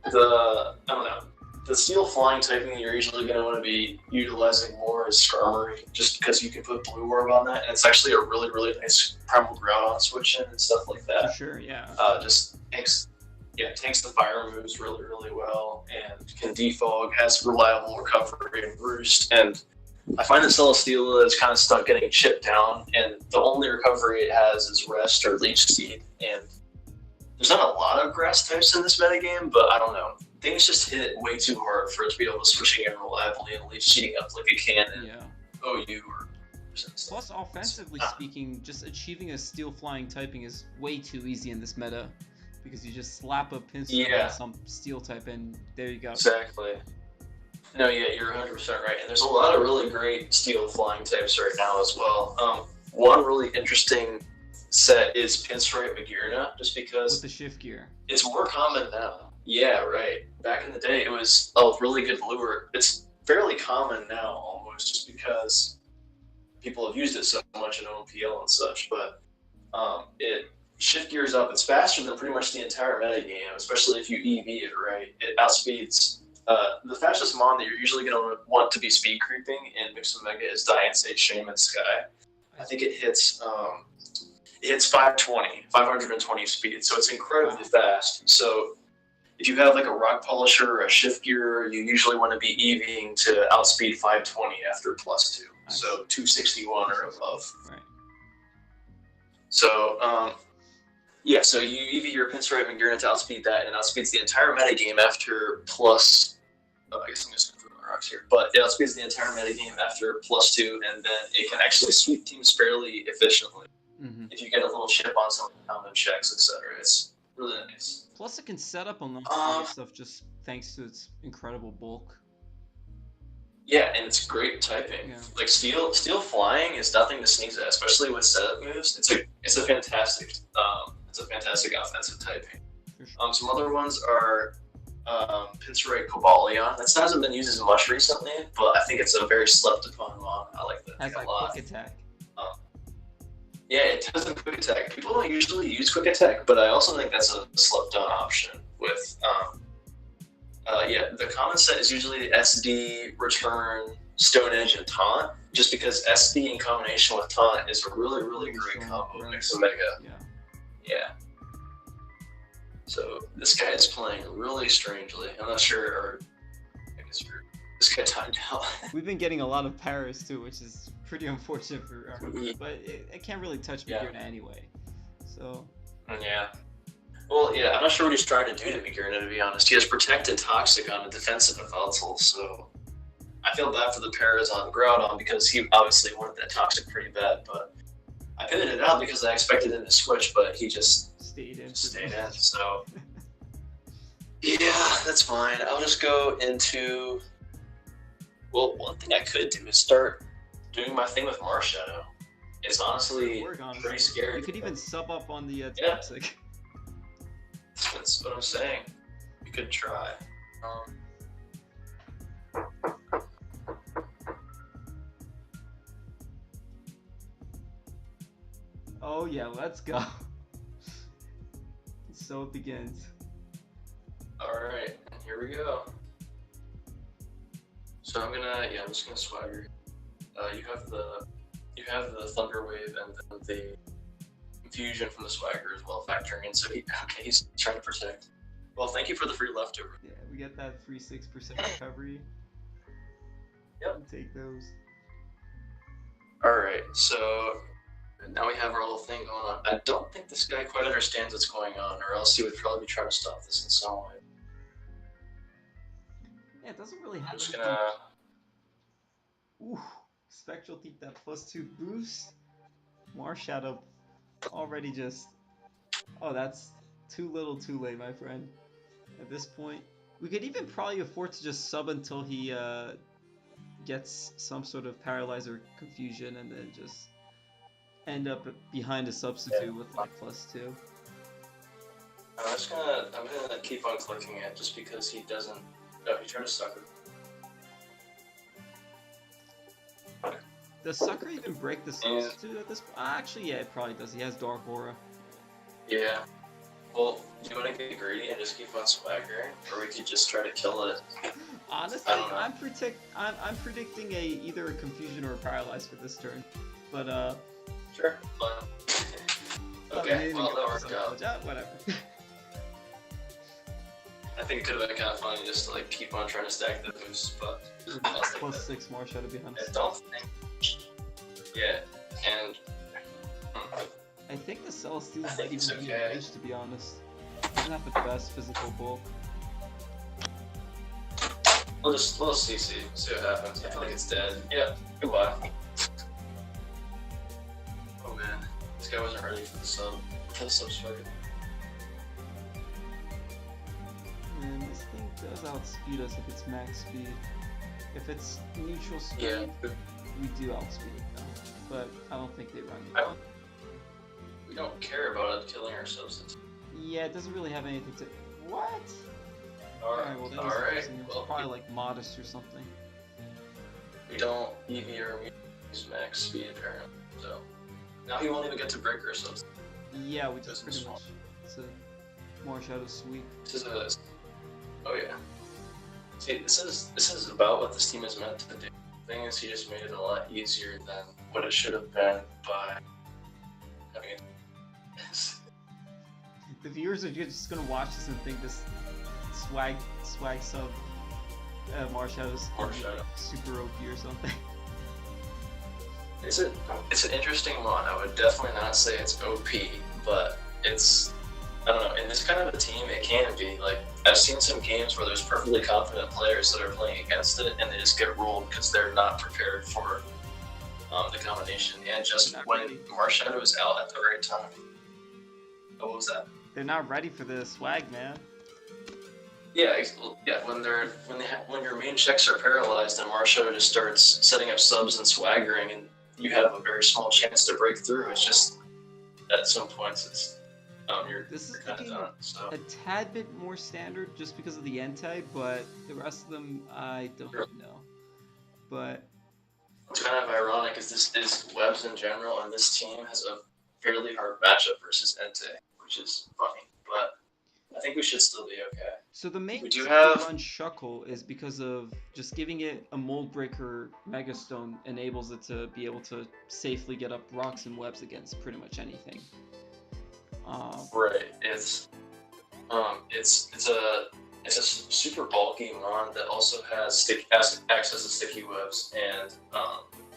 the steel flying typing you're usually going to want to be utilizing more is Skarmory, just because you can put Blue Orb on that, and it's actually a really, really nice Primal Groudon switch in and stuff like that. For sure, yeah. Just tanks the fire moves really, really well, and can defog, has reliable recovery and roost, and I find that Celesteela is kind of stuck getting chipped down, and the only recovery it has is Rest or Leech Seed, and there's not a lot of grass types in this metagame, but I don't know. Things just hit way too hard for it to be able to switch in reliably and Leech Seeding up like a cannon. Yeah. OU or plus, offensively speaking, just achieving a steel flying typing is way too easy in this meta, because you just slap a Pinsir on some steel type and there you go. Exactly. No, yeah, you're 100% right. And there's a lot of really great steel flying types right now as well. One really interesting set is Pinsir Magearna, just because with the shift gear. It's more common now. Yeah, right. Back in the day, it was a really good lure. It's fairly common now, almost, just because people have used it so much in OMPL and such. But it shift gears up. It's faster than pretty much the entire metagame, especially if you EV it right. It outspeeds. The fastest mon that you're usually going to want to be speed creeping in Mix and Mega is Diancete Shaman Sky. I think it hits 520 speed, so it's incredibly fast. So if you have like a Rock Polisher or a Shift Gear, you usually want to be EVing to outspeed 520 after +2, so 261 or above. Right. So, so you EV your Pinsir Magearna to outspeed that, and it outspeeds the entire metagame after I guess I'm just going to put my rocks here, but it outspeeds the entire metagame after +2, and then it can actually sweep teams fairly efficiently. Mm-hmm. If you get a little chip on some common checks, etc. It's really nice. Plus, it can set up a lot of stuff just thanks to its incredible bulk. Yeah, and it's great typing. Yeah. Like steel flying is nothing to sneeze at, especially with setup moves. It's a fantastic offensive typing. Sure. Some other ones are Pinsir Cobalion. That hasn't been used as much recently, but I think it's a very slept upon mon. I like that Has a lot. Quick attack. Yeah, it does a quick attack. People don't usually use quick attack, but I also think that's a slept on option with the common set is usually SD, Return, Stone Edge, and Taunt, just because SD in combination with Taunt is a really, really great combo. Mix and Mega. Yeah. So this guy is playing really strangely. I'm not sure, or I guess this guy timed out. We've been getting a lot of Paras too, which is pretty unfortunate for but it can't really touch Magearna anyway. So. Yeah. Well, yeah, I'm not sure what he's trying to do to Magearna, to be honest. He has protected Toxic on a defensive Yveltal, so I feel bad for the Paras on Groudon because he obviously wanted that Toxic pretty bad, but I pivoted out because I expected him to switch, but he just stayed in. So yeah, that's fine. I'll just go into. Well, one thing I could do is start doing my thing with Marshadow. It's honestly pretty scary. You could even sub up on the Toxic. That's what I'm saying. You could try. Oh yeah, let's go. So it begins. Alright, here we go. So I'm just gonna swagger. You have the Thunder Wave and then the Confusion from the Swagger as well factoring in. So he's trying to protect. Well, thank you for the free leftover. Yeah, we get that free 6% recovery. Yep. We'll take those. Alright, so now we have our little thing going on. I don't think this guy quite understands what's going on, or else he would probably be trying to stop this in some way. Yeah, it doesn't really I'm have just anything. gonna. Ooh, Spectral Thief, that +2 boost. Marshadow already just. Oh, that's too little too late, my friend. At this point, we could even probably afford to just sub until he gets some sort of paralyzer confusion and then just end up behind a substitute with like +2. I'm gonna keep on clicking it just because he doesn't. No, he tried to suck it. Does Sucker even break the substitute at this point? Actually, yeah, it probably does. He has Dark Aura. Yeah. Well, do you want to get greedy and just keep on swaggering, or we could just try to kill it? Honestly, I'm predicting either a confusion or a paralyze for this turn, but Sure. But... okay. Well, that worked out. Whatever. I think it could have been kind of funny just to like keep on trying to stack the boosts, but +6 Marshadow behind us. I don't think. Yeah, and I think the Celesteal I think is it's even okay. to be honest. Doesn't have the best physical bulk. we'll see what happens. I feel like it's dead. Yeah. Goodbye. Oh man, this guy wasn't ready for the sub. For the sub swagger. And this thing does outspeed us if it's max speed. If it's neutral speed, Yeah. we do outspeed it though. But I don't think they run it. We don't care about it killing ourselves. Yeah, it doesn't really have anything to. What? Alright, well, that was alright. interesting. It was probably like modest or something. We don't EV or use max speed apparently. So now he won't even get to break ourselves. Yeah, we just This pretty is much. It's a Marshadow sweep. This is a. Oh yeah. See, this is about what this team is meant to do. The thing is, he just made it a lot easier than what it should have been by having it. The viewers are just gonna watch this and think this swag sub Marshadow's Marshadow. super OP or something. It's an interesting mod. I would definitely not say it's OP, but it's, I don't know, in this kind of a team it can be. Like, I've seen some games where there's perfectly confident players that are playing against it and they just get rolled because they're not prepared for the combination, and just when Marshadow is out at the right time. Oh, what was that? They're not ready for the swag, man. Yeah, when your main checks are paralyzed and Marshadow just starts setting up subs and swaggering, and you have a very small chance to break through. It's just at some points it's you're kind of done. So A tad bit more standard just because of the anti, but the rest of them I don't know. But what's kind of ironic is this is webs in general, and this team has a fairly hard matchup versus Entei, which is funny, but I think we should still be okay. so the main We do reason have- to run Shuckle is because of just giving it a Mold Breaker Megastone enables it to be able to safely get up rocks and webs against pretty much anything. Right. It's a super bulky mon that also has access to sticky webs and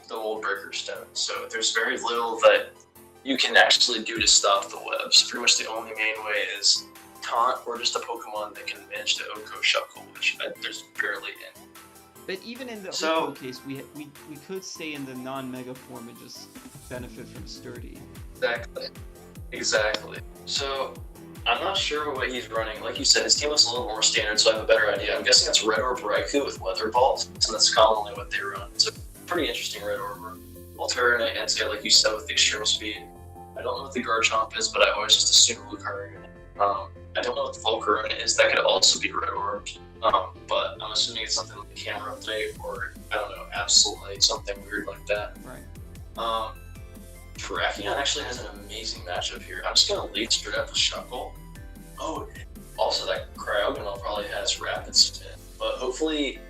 the Mold Breaker Stone. So there's very little that you can actually do to stop the webs. Pretty much the only main way is Taunt or just a Pokemon that can manage to Oko Shuckle, which there's barely any. But even in the So- Oko case, we could stay in the non-mega form and just benefit from Sturdy. Exactly. So I'm not sure what he's running. Like you said, his team looks a little more standard, so I have a better idea. I'm guessing it's Red Orb Raikou with Weather Balls, and that's commonly what they run. It's a pretty interesting Red Orb. Alternate and get, like you said, with the extreme speed. I don't know what the Garchomp is, but I always just assume Lucario. I don't know what the Volcarona is. That could also be Red Orb. But I'm assuming it's something like Camera Update or, I don't know, Absolute, something weird like that. Right. Terrakion actually has an amazing matchup here. I'm just gonna lead straight up with Shuckle. Oh, also that Cryogonal probably has Rapid Spin, but hopefully,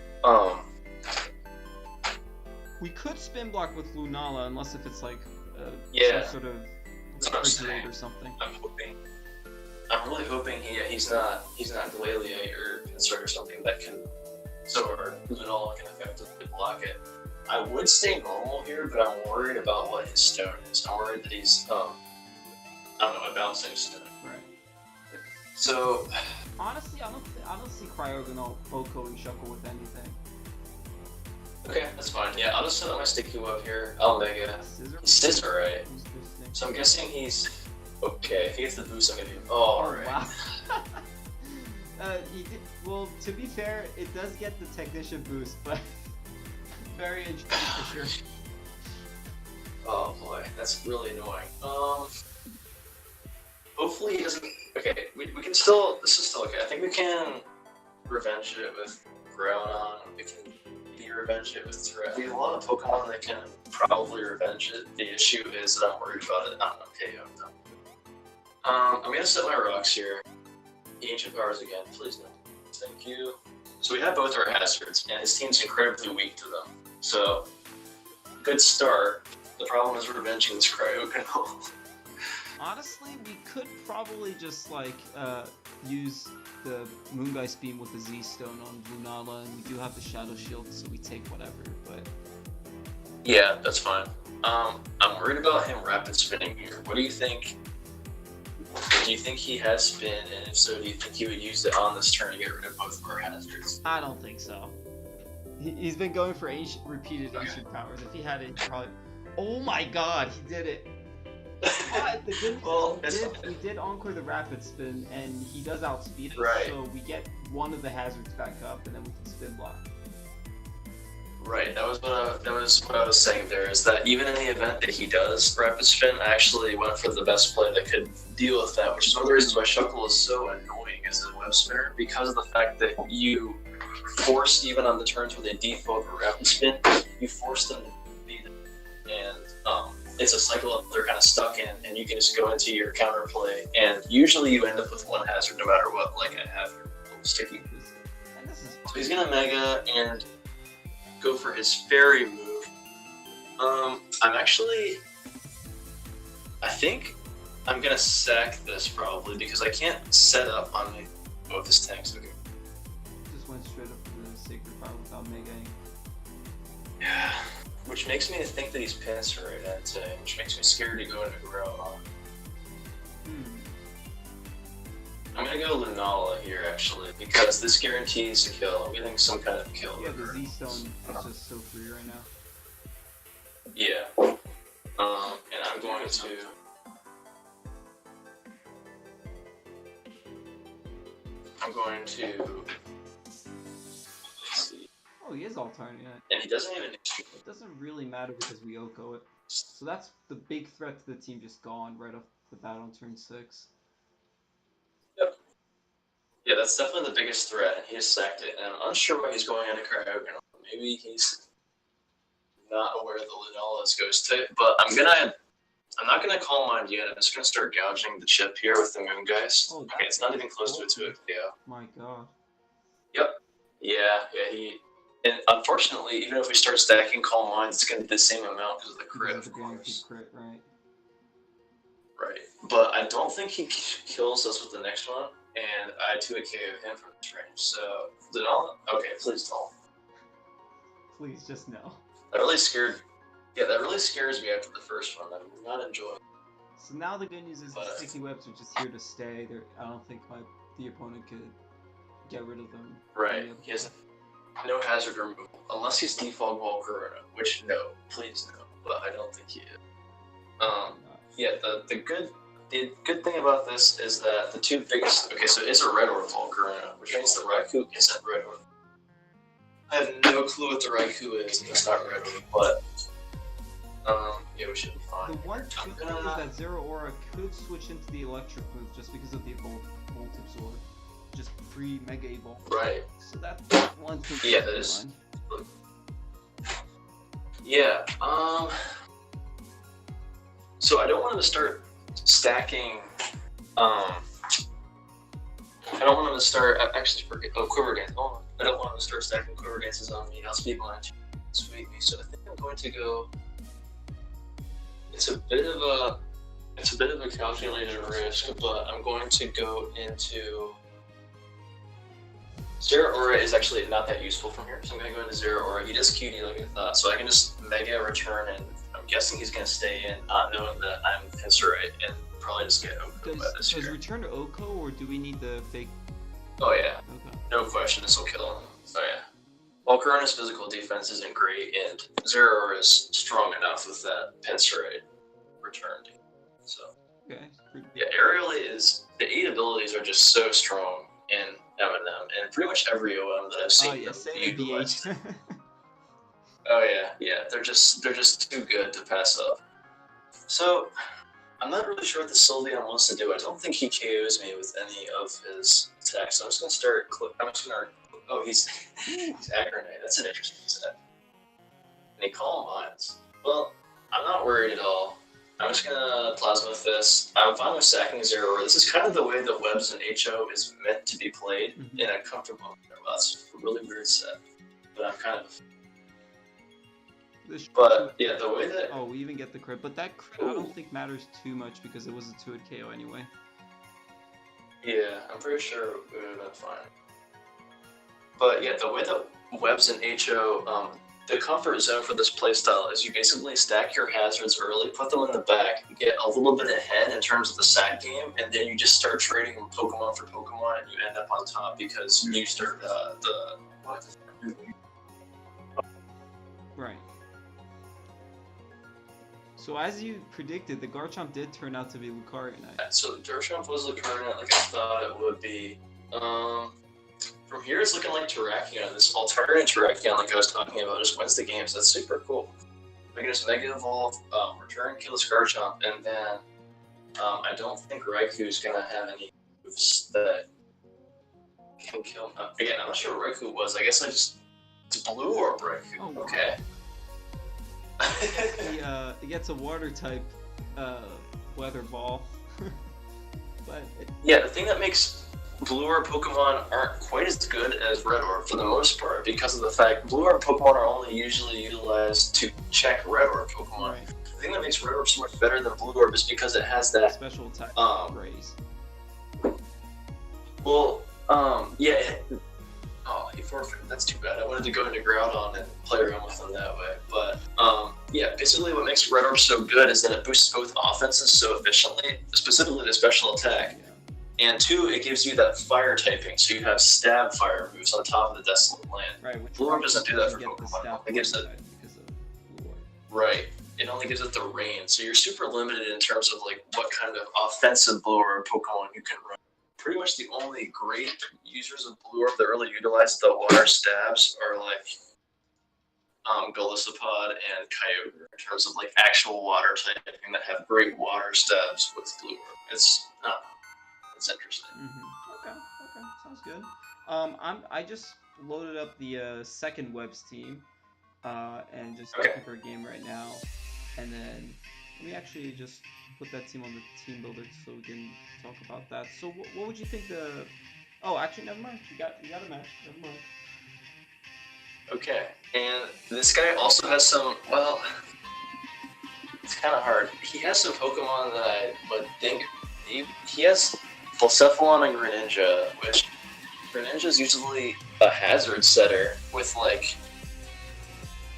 We could spin block with Lunala, unless if it's like Yeah. some sort of That's what I'm refrigerate saying. or something. I'm I'm really hoping he's not Glalie or Pinsir or something that can Lunala can effectively block it. I would stay normal here, but I'm worried about what his stone is. I'm worried that he's I don't know, a bouncing stone. Right. So honestly, I don't see Cryogonal Oko and Shuckle with anything. okay, that's fine. Yeah, I'll just set up my sticky web here. I'll Mega. Scissor, right? So I'm guessing he's okay. If he gets the boost, I'm gonna be alright. Wow. He did, well, to be fair, it does get the Technician boost, but very interesting for sure. Oh boy, that's really annoying. Hopefully he doesn't. Okay, we can still. This is still okay. I think we can revenge it with Groudon. We can revenge it with Threat. We have a lot of Pokemon that can probably revenge it. The issue is that I'm worried about it. I don't know. KO. I'm gonna set my rocks here. Ancient Powers again, please no. Thank you. So we have both our hazards, and his team's incredibly weak to them. So, good start. The problem is revenging this Cryogonal. Honestly, we could probably just like use the Moongeist Beam with the Z-Stone on Lunala, and we do have the Shadow Shield, so we take whatever, but... Yeah, that's fine. I'm worried about him rapid spinning here. What do you think? Do you think he has spin, and if so, do you think he would use it on this turn to get rid of both of our hazards? I don't think so. He's been going for repeated Ancient Powers. If he had it, probably... Oh my god, he did it! But the good news we did Encore the Rapid Spin, and he does outspeed us, right. So we get one of the hazards back up, and then we can spin block. Right, that was what I was saying there, is that even in the event that he does Rapid Spin, I actually went for the best play that could deal with that, which is one of the reasons why Shuckle is so annoying as a web spinner, because of the fact that you force, even on the turns where they default for Rapid Spin, you force them to beat it. And it's a cycle that they're kind of stuck in, and you can just go into your counterplay, and usually you end up with one hazard no matter what, like I have your little sticky. So he's gonna Mega and go for his Fairy move. I think I'm gonna sack this probably because I can't set up on both his tanks. Okay. Just went straight up to the Sacred Fire without Megaing. Yeah. Which makes me think that he's Pinsir right now today, which makes me scared to go into Groudon. I'm gonna go Lunala here actually, because this guarantees a kill. I'm getting some kind of kill. Yeah, the Z-Stone is just so free right now. Yeah. And I'm going to... Let's see. Oh, he is Altarnia. And he doesn't even... It doesn't really matter because we Oko it. So that's the big threat to the team just gone right off the bat on turn 6. Yep. Yeah, that's definitely the biggest threat, and he just sacked it. And I'm unsure why he's going into Cryogonal. Maybe he's not aware that Lunala is Ghost type, but I'm not gonna Calm Mind yet. I'm just gonna start gouging the chip here with the Moongeist. Oh, okay, it's not even close to a KO. My god. Yep. Yeah, and unfortunately, even if we start stacking Calm Minds, it's gonna be the same amount because of the crit, of course. Crit, right. Right. But I don't think he kills us with the next one, and I do a KO him from this range. So, Lunala? Okay, please don't. Please, just no. That really scared me after the first one. I'm not enjoying it. So now the good news is the sticky webs are just here to stay. I don't think the opponent could get rid of them. Right. He has no hazard removal. Unless he's default wall Corona, which no, please no. But I don't think he is. Yeah, the good thing about this is that the two biggest... Okay, so it's a red Orthol Corona, which means the Raikou isn't red Orthol. I have no clue what the Raikou is, and it's not red Orthol, but... yeah, we should be fine. The one good thing is that Zeraora could switch into the electric move just because of the Volt Absorb. Just free Mega Evolve. Right. So that's one thing. Yeah, that is... Yeah, so I don't want him to start stacking, I don't want him to start, Quiver Dance, hold on. I don't want him to start stacking Quiver Dances on me, Outspeed Blind, Sweep me, so I think I'm going to go, it's a bit of a It's a bit of a calculated risk, but I'm going to go into... Zeraora is actually not that useful from here, so I'm going to go into Zeraora. He does QD like I thought, so I can just Mega return, and I'm guessing he's going to stay in, not knowing that I'm Pinsirite, and probably just get Oko by this Does year. return to Oko, or do we need the fake? Oh yeah, Okay. no question, this will kill him. Oh yeah. While Corona's physical defense isn't great, and Zeraora is strong enough with that Pinsirite returned. So Okay. yeah, aerially is the 8 abilities are just so strong in M&M, and pretty much every OM that I've seen. Oh yeah, them same in utilize. BH. Oh yeah, they're just too good to pass up. So I'm not really sure what the Sylveon wants to do. I don't think he KOs me with any of his attacks. So I'm just gonna start. Oh, he's Aggronite. That's an interesting set. And he Calm Minds. Well, I'm not worried at all. I'm just gonna Plasma Fist. I'm fine with sacking Zeraora. This is kind of the way that Webs and HO is meant to be played in a comfortable manner. Well, that's a really weird set, but I'm kind of. But yeah, the way that. Oh, we even get the crit, but that crit I don't think matters too much because it was a 2-hit KO anyway. Yeah, I'm pretty sure we would have been fine. But yeah, the way that Webs and HO, the comfort zone for this playstyle is you basically stack your hazards early, put them in the back, get a little bit ahead in terms of the sack game, and then you just start trading Pokemon for Pokemon, and you end up on top because you start Right. So as you predicted, the Garchomp did turn out to be Lucario. So Garchomp was Lucario like I thought it would be. From here, it's looking like Terrakion. This alternate Terrakion, like I was talking about, just wins the game, so that's super cool. We can just Mega Evolve, return, kill this Garchomp, and then I don't think Raiku's gonna have any moves that can kill him. Again, I'm not sure what Raikou was. I guess it's Blue Orb Raikou. Oh, wow. Okay. He gets a water type weather ball. But yeah, the thing that makes Blue Orb Pokemon aren't quite as good as Red Orb for the most part because of the fact Blue Orb Pokemon are only usually utilized to check Red Orb Pokemon. Right. The thing that makes Red Orb so much better than Blue Orb is because it has that special attack raise. Well, yeah. He forfeited. That's too bad. I wanted to go into Groudon and play around with him that way. But yeah, basically what makes Red Orb so good is that it boosts both offenses so efficiently, specifically the special attack. And 2, it gives you that fire typing, so you have stab fire moves on top of the Desolate Land. Right. Blue Orb doesn't do that for Pokemon. It gives it. Right. It only gives it the rain, so you're super limited in terms of like what kind of offensive Blue Orb Pokemon you can run. Pretty much the only great users of Blue Orb that really utilize the water stabs are like Golisopod and Kyogre in terms of like actual water typing that have great water stabs with Blue Orb. It's interesting. Okay, sounds good. I just loaded up the second Webs team, and just looking for a game right now, and then let me actually just put that team on the team builder so we can talk about that. So what would you think the? Oh, actually, never mind. You got a match. Never mind. Okay, and this guy also has some. Well, it's kind of hard. He has some Pokemon that I would think he has. Blacephalon and Greninja, which Greninja is usually a hazard setter with like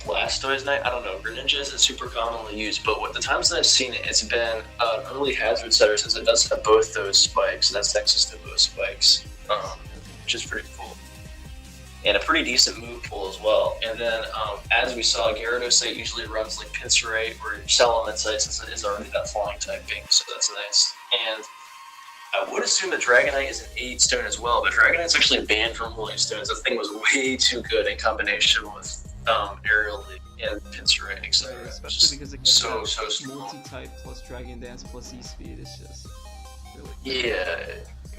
Blastoise Knight. I don't know. Greninja isn't super commonly used, but the times that I've seen it, it's been an early hazard setter since it does have both those spikes. That's access to both spikes, which is pretty cool. And a pretty decent move pool as well. And then, as we saw, Gyarados usually runs like Pinsirite or Salamence since it is already that flying typing, so that's nice. And I would assume that Dragonite is an 8-stone as well, but Dragonite's actually banned from Holy Stones. That thing was way too good in combination with Aerial League and Pinsirite, etc. Right, especially because it's so strong. Multi-type plus Dragon Dance plus E-Speed. It's just really cool. Yeah,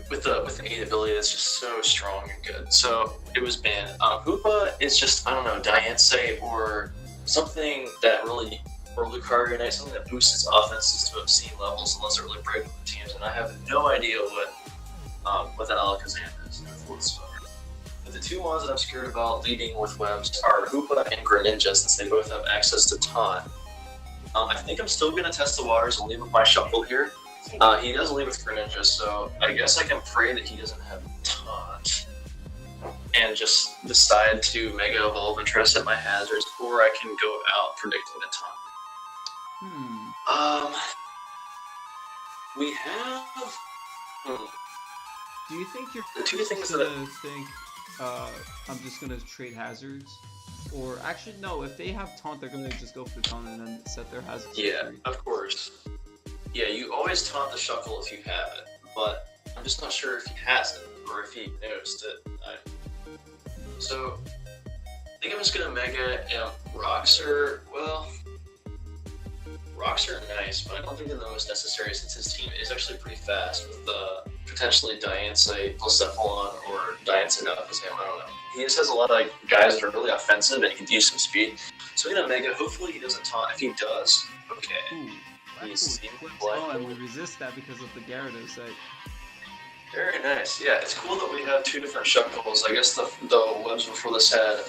with the 8 ability, that's just so strong and good. So it was banned. Hoopa is just, I don't know, Diancie or something that really. Or Lucario Knight, something that boosts its offenses to obscene levels unless they're really breaking the teams, and I have no idea what that Alakazam is. But the 2 ones that I'm scared about leading with Webs are Hoopa and Greninja, since they both have access to Taunt. I think I'm still gonna test the waters and leave with my shuffle here. He does leave with Greninja, so I guess I can pray that he doesn't have Taunt and just decide to Mega Evolve and try to set my hazards, or I can go out predicting a Taunt. We have. Do you think you're The two things gonna that think I'm just gonna trade hazards? Or actually no, if they have taunt, they're gonna just go for the taunt and then set their hazards. Yeah, of course. Yeah, you always taunt the Shuckle if you have it, but I'm just not sure if he has it or if he noticed it. So I think I'm just gonna Mega and Rocks are, well, Rocks are nice, but I don't think they're the most necessary since his team is actually pretty fast with potentially Diancite plus Cephalon or Diancite Alphazam, I don't know. He just has a lot of like, guys that are really offensive and he can use some speed. So I'm gonna Mega, hopefully he doesn't taunt. If he does, okay. Ooh, He's and we resist that because of the Gyarados. Very nice. Yeah, it's cool that we have two different Shuckles. I guess the webs before this had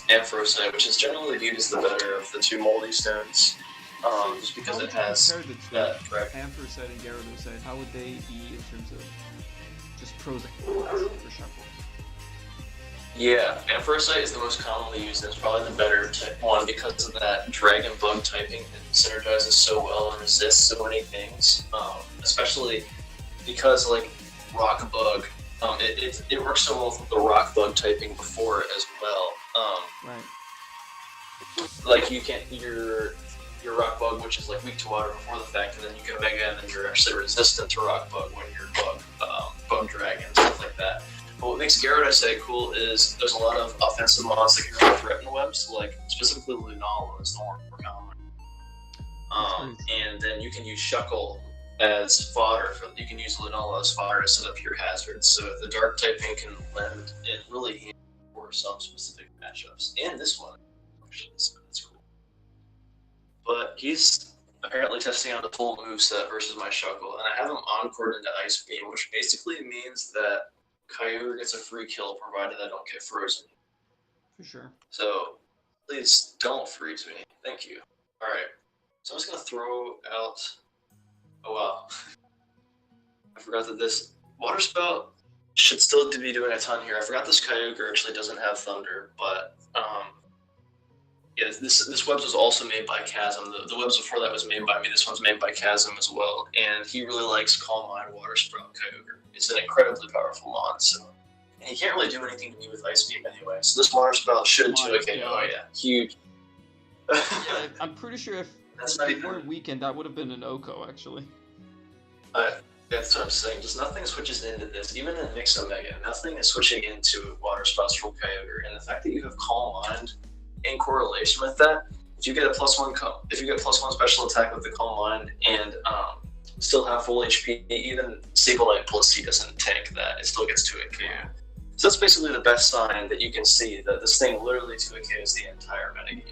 Ampharosite, which is generally viewed as the better of the two moldy stones. Just because it has that Ampharosite and Gyarados, how would they be in terms of just pros and cons for Shuckle? Yeah, Ampharosite is the most commonly used and it's probably the better one because of that Dragon Bug typing that synergizes so well and resists so many things. Especially because like Rock Bug, it works so well with the Rock Bug typing before as well. Right. Like you can't your Rock Bug, which is like weak to water before the fact, and then you can Mega, and then you're actually resistant to Rock Bug when you're Bug Dragon, stuff like that. But what makes Gyarados cool is there's a lot of offensive mons that can threaten webs, like specifically Lunala is the more common. And then you can use Shuckle as fodder. You can use Lunala as fodder to set up your hazards. So the Dark typing can lend it really handy for some specific matchups. And this one, actually, so that's cool. But he's apparently testing out the full moveset versus my Shuckle, and I have him encored into Ice Beam, which basically means that Kyogre gets a free kill provided I don't get frozen. For sure. So please don't freeze me. Thank you. Alright. So I'm just gonna throw out. Oh wow. I forgot that this Water Spout should still be doing a ton here. I forgot this Kyogre actually doesn't have Thunder, but yeah, this webs was also made by Chasm. The webs before that was made by me. This one's made by Chasm as well, and he really likes Calm Mind Water Sprout Kyogre. It's an incredibly powerful mon, so and he can't really do anything to me with Ice Beam anyway. So this Water Spout should do okay. Oh yeah, huge. Yeah, I'm pretty sure if That's it not even weren't weekend, that would have been an Oko actually. That's what I'm saying. Just nothing switches into this. Even in Mix Omega, nothing is switching into Water Spouts from Kyogre. And the fact that you have Calm Mind in correlation with that, if you get a +1 special attack with the Calm Mind and still have full HP, even Sableye plus C doesn't tank that. It still gets 2 KO. So that's basically the best sign that you can see that this thing literally 2 KOs the entire metagame.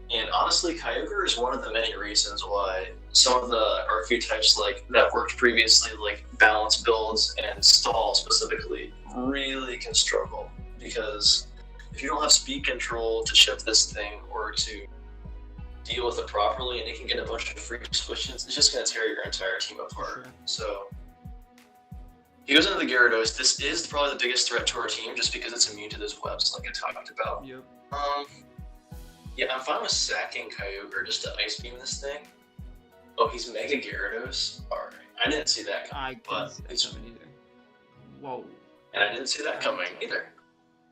And honestly, Kyogre is one of the many reasons why some of the archetypes like that worked previously, like balance builds and stall specifically, really can struggle. Because if you don't have speed control to shift this thing or to deal with it properly, and it can get a bunch of free switches, it's just going to tear your entire team apart. Sure. So he goes into the Gyarados. This is probably the biggest threat to our team, just because it's immune to those webs, like I talked about. Yep. Yeah, I'm fine with sacking Kyogre just to Ice Beam this thing. Oh, he's Mega Gyarados? Alright, I didn't see that coming. I didn't see that coming either. Whoa. And I didn't see that coming either.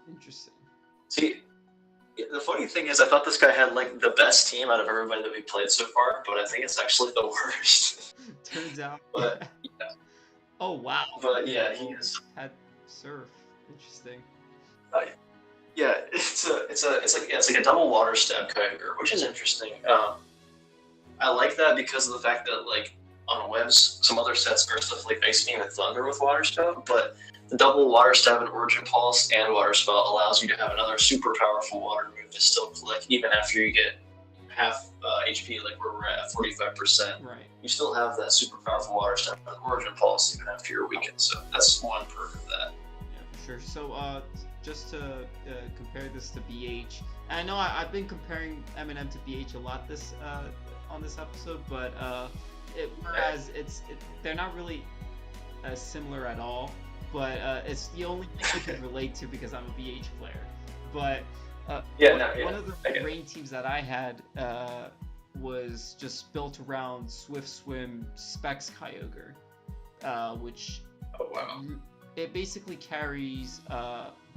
Interesting. See, the funny thing is I thought this guy had like the best team out of everybody that we played so far, but I think it's actually the worst. Turns out. But, yeah. Oh, wow. But yeah, he is... Had Surf. Interesting. Yeah, it's like a double water step Kyogre, which is interesting. I like that because of the fact that like on webs, some other sets are stuff like Ice Beam and Thunder with Water Spout, but the double Water Stab and Origin Pulse and Water Spout allows you to have another super powerful water move to still click even after you get half HP, like where we're at 45%. Right. You still have that super powerful Water Stab and Origin Pulse even after you're weakened. So that's one perk of that. Yeah, for sure. So just to compare this to BH, I know I've been comparing Eminem to BH a lot this on this episode, but whereas they're not really similar at all. But it's the only thing I can relate to because I'm a BH player. But one of the rain teams that I had was just built around Swift Swim Specs Kyogre, which it basically carries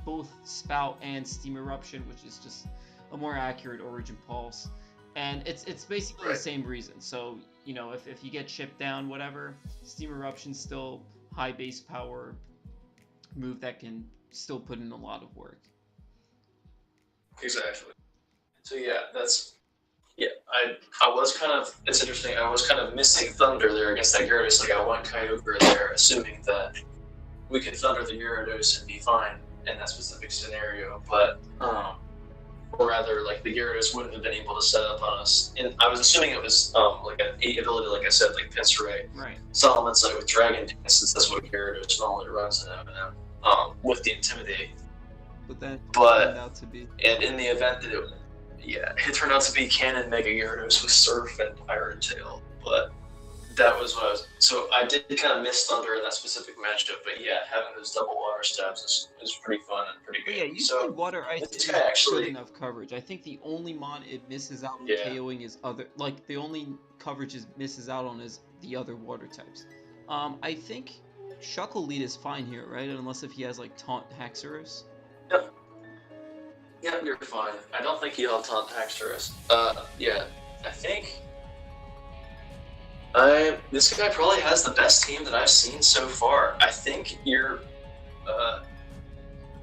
both Spout and Steam Eruption, which is just a more accurate Origin Pulse, and it's basically the same reason. So if you get chipped down, whatever, Steam Eruption's still high base power move that can still put in a lot of work. Exactly. So I was kind of, it's interesting, I was kind of missing Thunder there against that Gyarados. Like I went Kyogre there, assuming that we could Thunder the Gyarados and be fine in that specific scenario, but or rather, like the Gyarados wouldn't have been able to set up on us. And I was assuming it was like an 8 ability, like I said, like Pinsir, Solomon Side with Dragon Dance, since that's what Gyarados normally runs in Eminem, with the Intimidate. But then it turned out to be. And in the event that it turned out to be Cannon Mega Gyarados with Surf and Iron Tail, but that was what I was. So I did kind of miss Thunder in that specific matchup, but having those double water stabs is pretty fun and pretty good. Yeah, usually Water Ice is good enough coverage. I think the only mon it misses out on KOing is the only coverage it misses out on is the other water types. I think Shuckle Lead is fine here, right? Unless if he has like Taunt Haxorus. Yep, you're fine. I don't think he'll Taunt Haxorus. I think this guy probably has the best team that I've seen so far. I think you're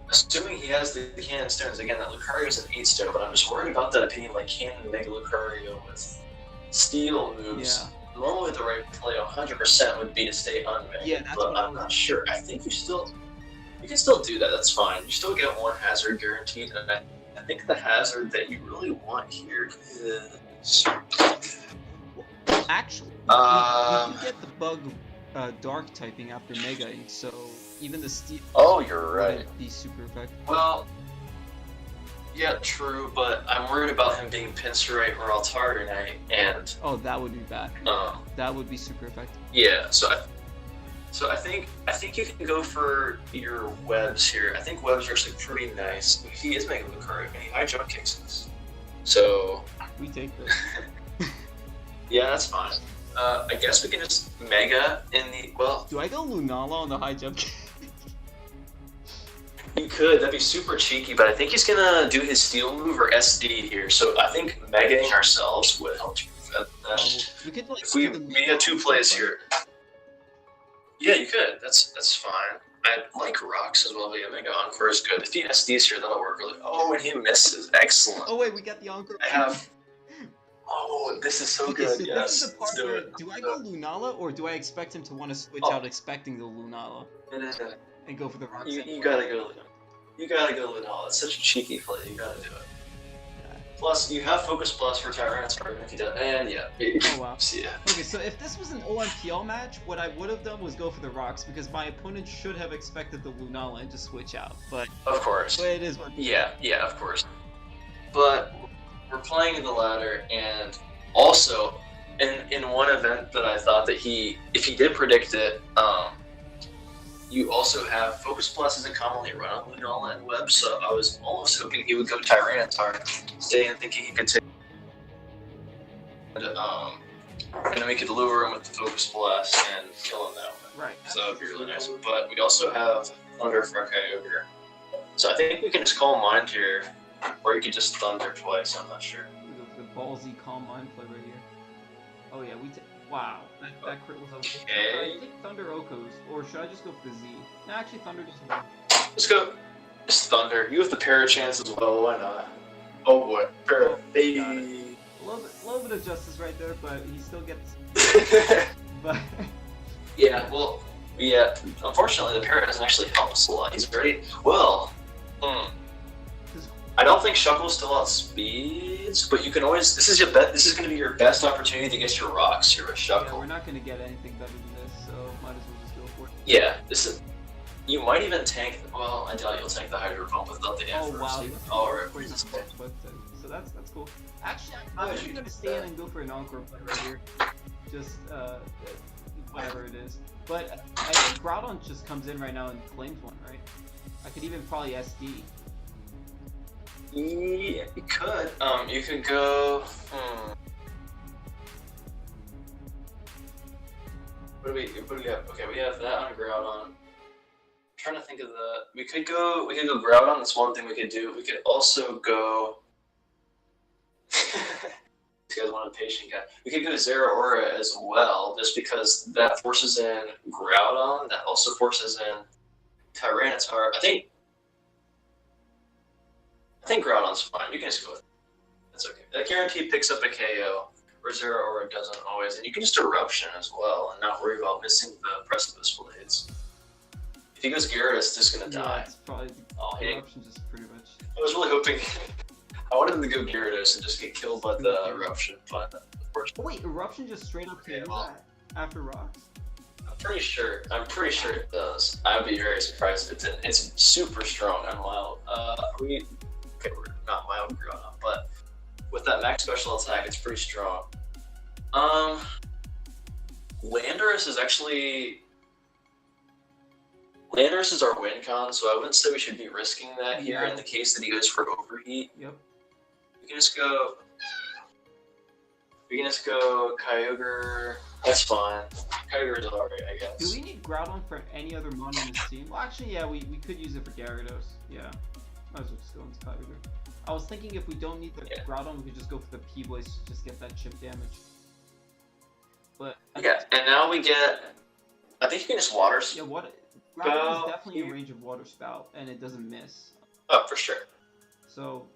assuming he has the Cannon Stones. Again, that Lucario's an 8-star, but I'm just worried about that opinion like Cannon Mega Lucario with Steel moves. Yeah. Normally the right play 100% would be to stay unmega, but I'm not sure. I think you can still do that, that's fine. You still get one hazard guaranteed, and I think the hazard that you really want here is... Actually, you can get the bug dark typing after Mega, so even the Steel you're right. Wouldn't be super effective. Well, yeah, true, but I'm worried about him being Pinsir or Altargonite, and... Oh, that would be bad. That would be super effective. Yeah, so I think you can go for your webs here. I think webs are actually pretty nice. He is Mega Lucario, and he high jump kicks us. So we take this. Yeah, that's fine. I guess we can just Mega in the Do I go Lunala on the high jump kick? You could. That'd be super cheeky, but I think he's gonna do his Steel move or SD here. So I think Megaing ourselves would help you with that. We could we had 2 plays here. Yeah, you could. That's fine. I like rocks as well, but Mega Encore is good. If he SDs here, that'll work really. Oh, and he misses. Excellent. Oh wait, we got the Encore. I have. Oh, this is so good. So yes. This is the part where, do I go Lunala, or do I expect him to want to switch out expecting the Lunala and go for the rocks? You gotta go Lunala. You gotta go Lunala. It's such a cheeky play. You gotta do it. Plus, you have Focus Plus for Tyranitar if you don't. And Oh wow. Yeah. Okay, so if this was an OMPL match, what I would have done was go for the rocks, because my opponent should have expected the Lunala and just switch out. But of course. But it is what. Yeah, of course. But we're playing the ladder, and also in one event that I thought that if he did predict it, you also have Focus Plus isn't commonly run on Lunala and Web, so I was almost hoping he would go Tyranitar, staying thinking he could take and then we could lure him with the Focus Blast and kill him that way. Right. So that'd be really nice. But we also have Thunder for Kyogre. So I think we can just Calm Mind here, or you could just Thunder twice, I'm not sure. The ballsy Calm Mind play right here. Oh yeah, wow, that crit was okay. I think Thunder Okos, or should I just go for the Z? No, actually Thunder doesn't work. Let's go. Just Thunder. You have the Parachance as well, why not? Oh boy, A little bit of justice right there, but he still gets... but... unfortunately the Parrot doesn't actually help us a lot. He's very... I don't think Shuckle still outspeeds, but you can always... This is going to be your best opportunity to get your rocks here with Shuckle. Yeah, we're not going to get anything better than this, so might as well just go for it. Yeah, this is... You might even tank... Well, I doubt you'll tank the Hydro Pump without the Ampharos. Oh, wow. Alright. that's cool. Actually, I'm actually gonna stay in and go for an Encore play right here. Just whatever it is. But I think Groudon just comes in right now and claims one, right? I could even probably SD. Yeah, you could. You could go. What do we have? Okay, we have that on Groudon. I'm trying to think of the. We could go Groudon. That's one thing we could do. We could also go. This guy's one impatient guy. We could go Zeraora as well, just because that forces in Groudon. That also forces in Tyranitar. I think Groudon's fine. You can just go with it. That's okay. That guarantee picks up a KO, where Zeraora doesn't always. And you can just Eruption as well and not worry about missing the Precipice Blades. If he goes Gyarados, it's just going to die. It's probably Eruption just pretty much. I was really hoping. I wanted him to go Gyarados and just get killed by the Eruption, but unfortunately. Oh, wait, Eruption just straight up KO that after Rocks? I'm pretty sure it does. I would be very surprised if it didn't. It's super strong on Wild. We're not Wild Groudon, but with that max special attack, it's pretty strong. Landorus is our win con, so I wouldn't say we should be risking that here in the case that he goes for Overheat. Yep. We can just go Kyogre. That's fine. Kyogre's alright, I guess. Do we need Groudon for any other mon in this team? Well, actually, yeah, we could use it for Gyarados. Yeah. Might as well just go into Kyogre. I was thinking if we don't need the Groudon, we could just go for the P-Blaze to just get that chip damage. But yeah, and now we get. I think you can just Water. Yeah, Groudon is definitely in range of Water Spout, and it doesn't miss. Oh, for sure. So.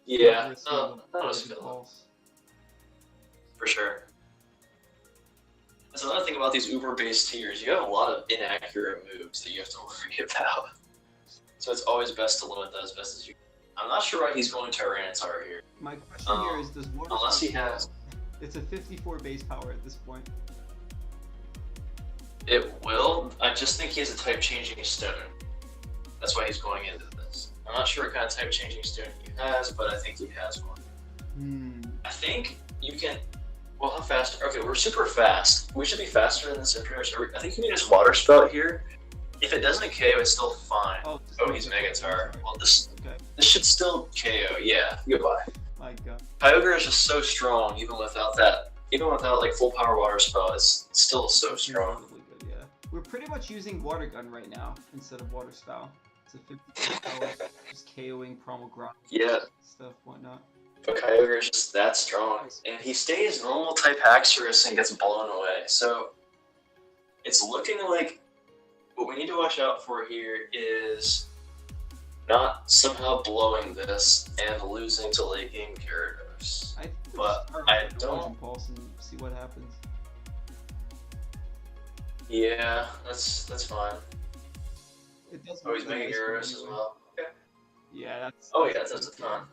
Yeah, that was good. For sure. That's another thing about these Uber-based tiers. You have a lot of inaccurate moves that you have to worry about. So it's always best to limit that as best as you can. I'm not sure why he's going Tyranitar here. My question here is, does Water unless he has... It's a 54 base power at this point. It will. I just think he has a type-changing stone. That's why he's going into this. I'm not sure what kind of type-changing stone he has, but I think he has one. I think you can... Well, how fast? Okay, we're super fast. We should be faster than this Imperial. I think you can just Water Spout here. If it doesn't KO, it's still fine. Oh, he's Megatar. Well, this should still KO. Yeah, goodbye. My God. Kyogre is just so strong, even without that. Even without like full power Water Spout, it's still so strong. Really good, yeah. We're pretty much using Water Gun right now instead of Water Spout. It's a 50 power, just KOing Primal Ground. Yeah. Stuff, whatnot. But Kyogre is just that strong, and he stays normal type Haxorus and gets blown away. So it's looking like what we need to watch out for here is not somehow blowing this and losing to late game Gyarados. But I don't. Pulse and see what happens. Yeah, that's fine. It does. Oh, he's making Gyarados as well. Okay. Yeah, that's. Oh yeah, that's a ton.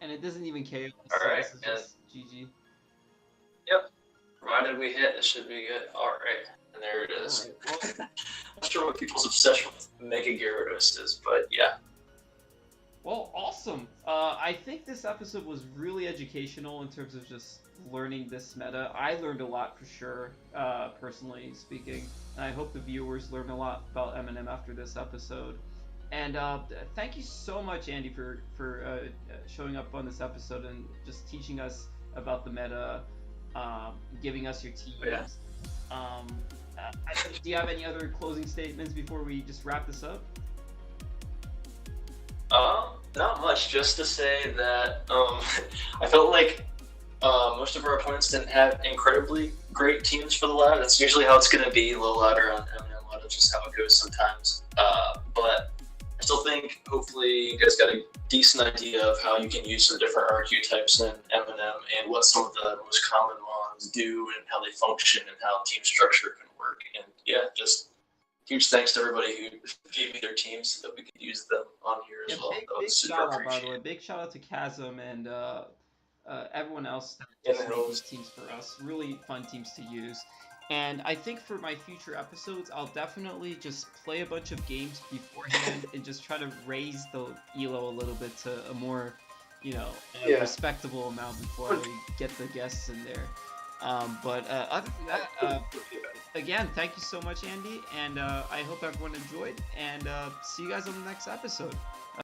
And it doesn't even KO. Alright, so this is just GG. Yep. Provided we hit, it should be good. Alright. And there it is. Right, well, I'm not sure what people's obsession with Mega Gyarados is, but yeah. Well, awesome. I think this episode was really educational in terms of just learning this meta. I learned a lot for sure, personally speaking. And I hope the viewers learned a lot about Eminem after this episode. And thank you so much, Andy, for showing up on this episode and just teaching us about the meta, giving us your teams. Yeah. Do you have any other closing statements before we just wrap this up? Not much. Just to say that I felt like most of our opponents didn't have incredibly great teams for the ladder. That's usually how it's going to be, low ladder on Eminem ladder, just how it goes sometimes. But I still think hopefully you guys got a decent idea of how you can use some different RQ types in Eminem and what some of the most common mons do and how they function and how team structure can work. And yeah, just huge thanks to everybody who gave me their teams so that we could use them on here as well. Big shout out, by the way. Big shout out to Chasm and everyone else that made these teams for us. Really fun teams to use. And I think for my future episodes, I'll definitely just play a bunch of games beforehand and just try to raise the elo a little bit to a more a respectable amount before I get the guests in there. But other than that, again, thank you so much, Andy, and I hope everyone enjoyed. And see you guys on the next episode.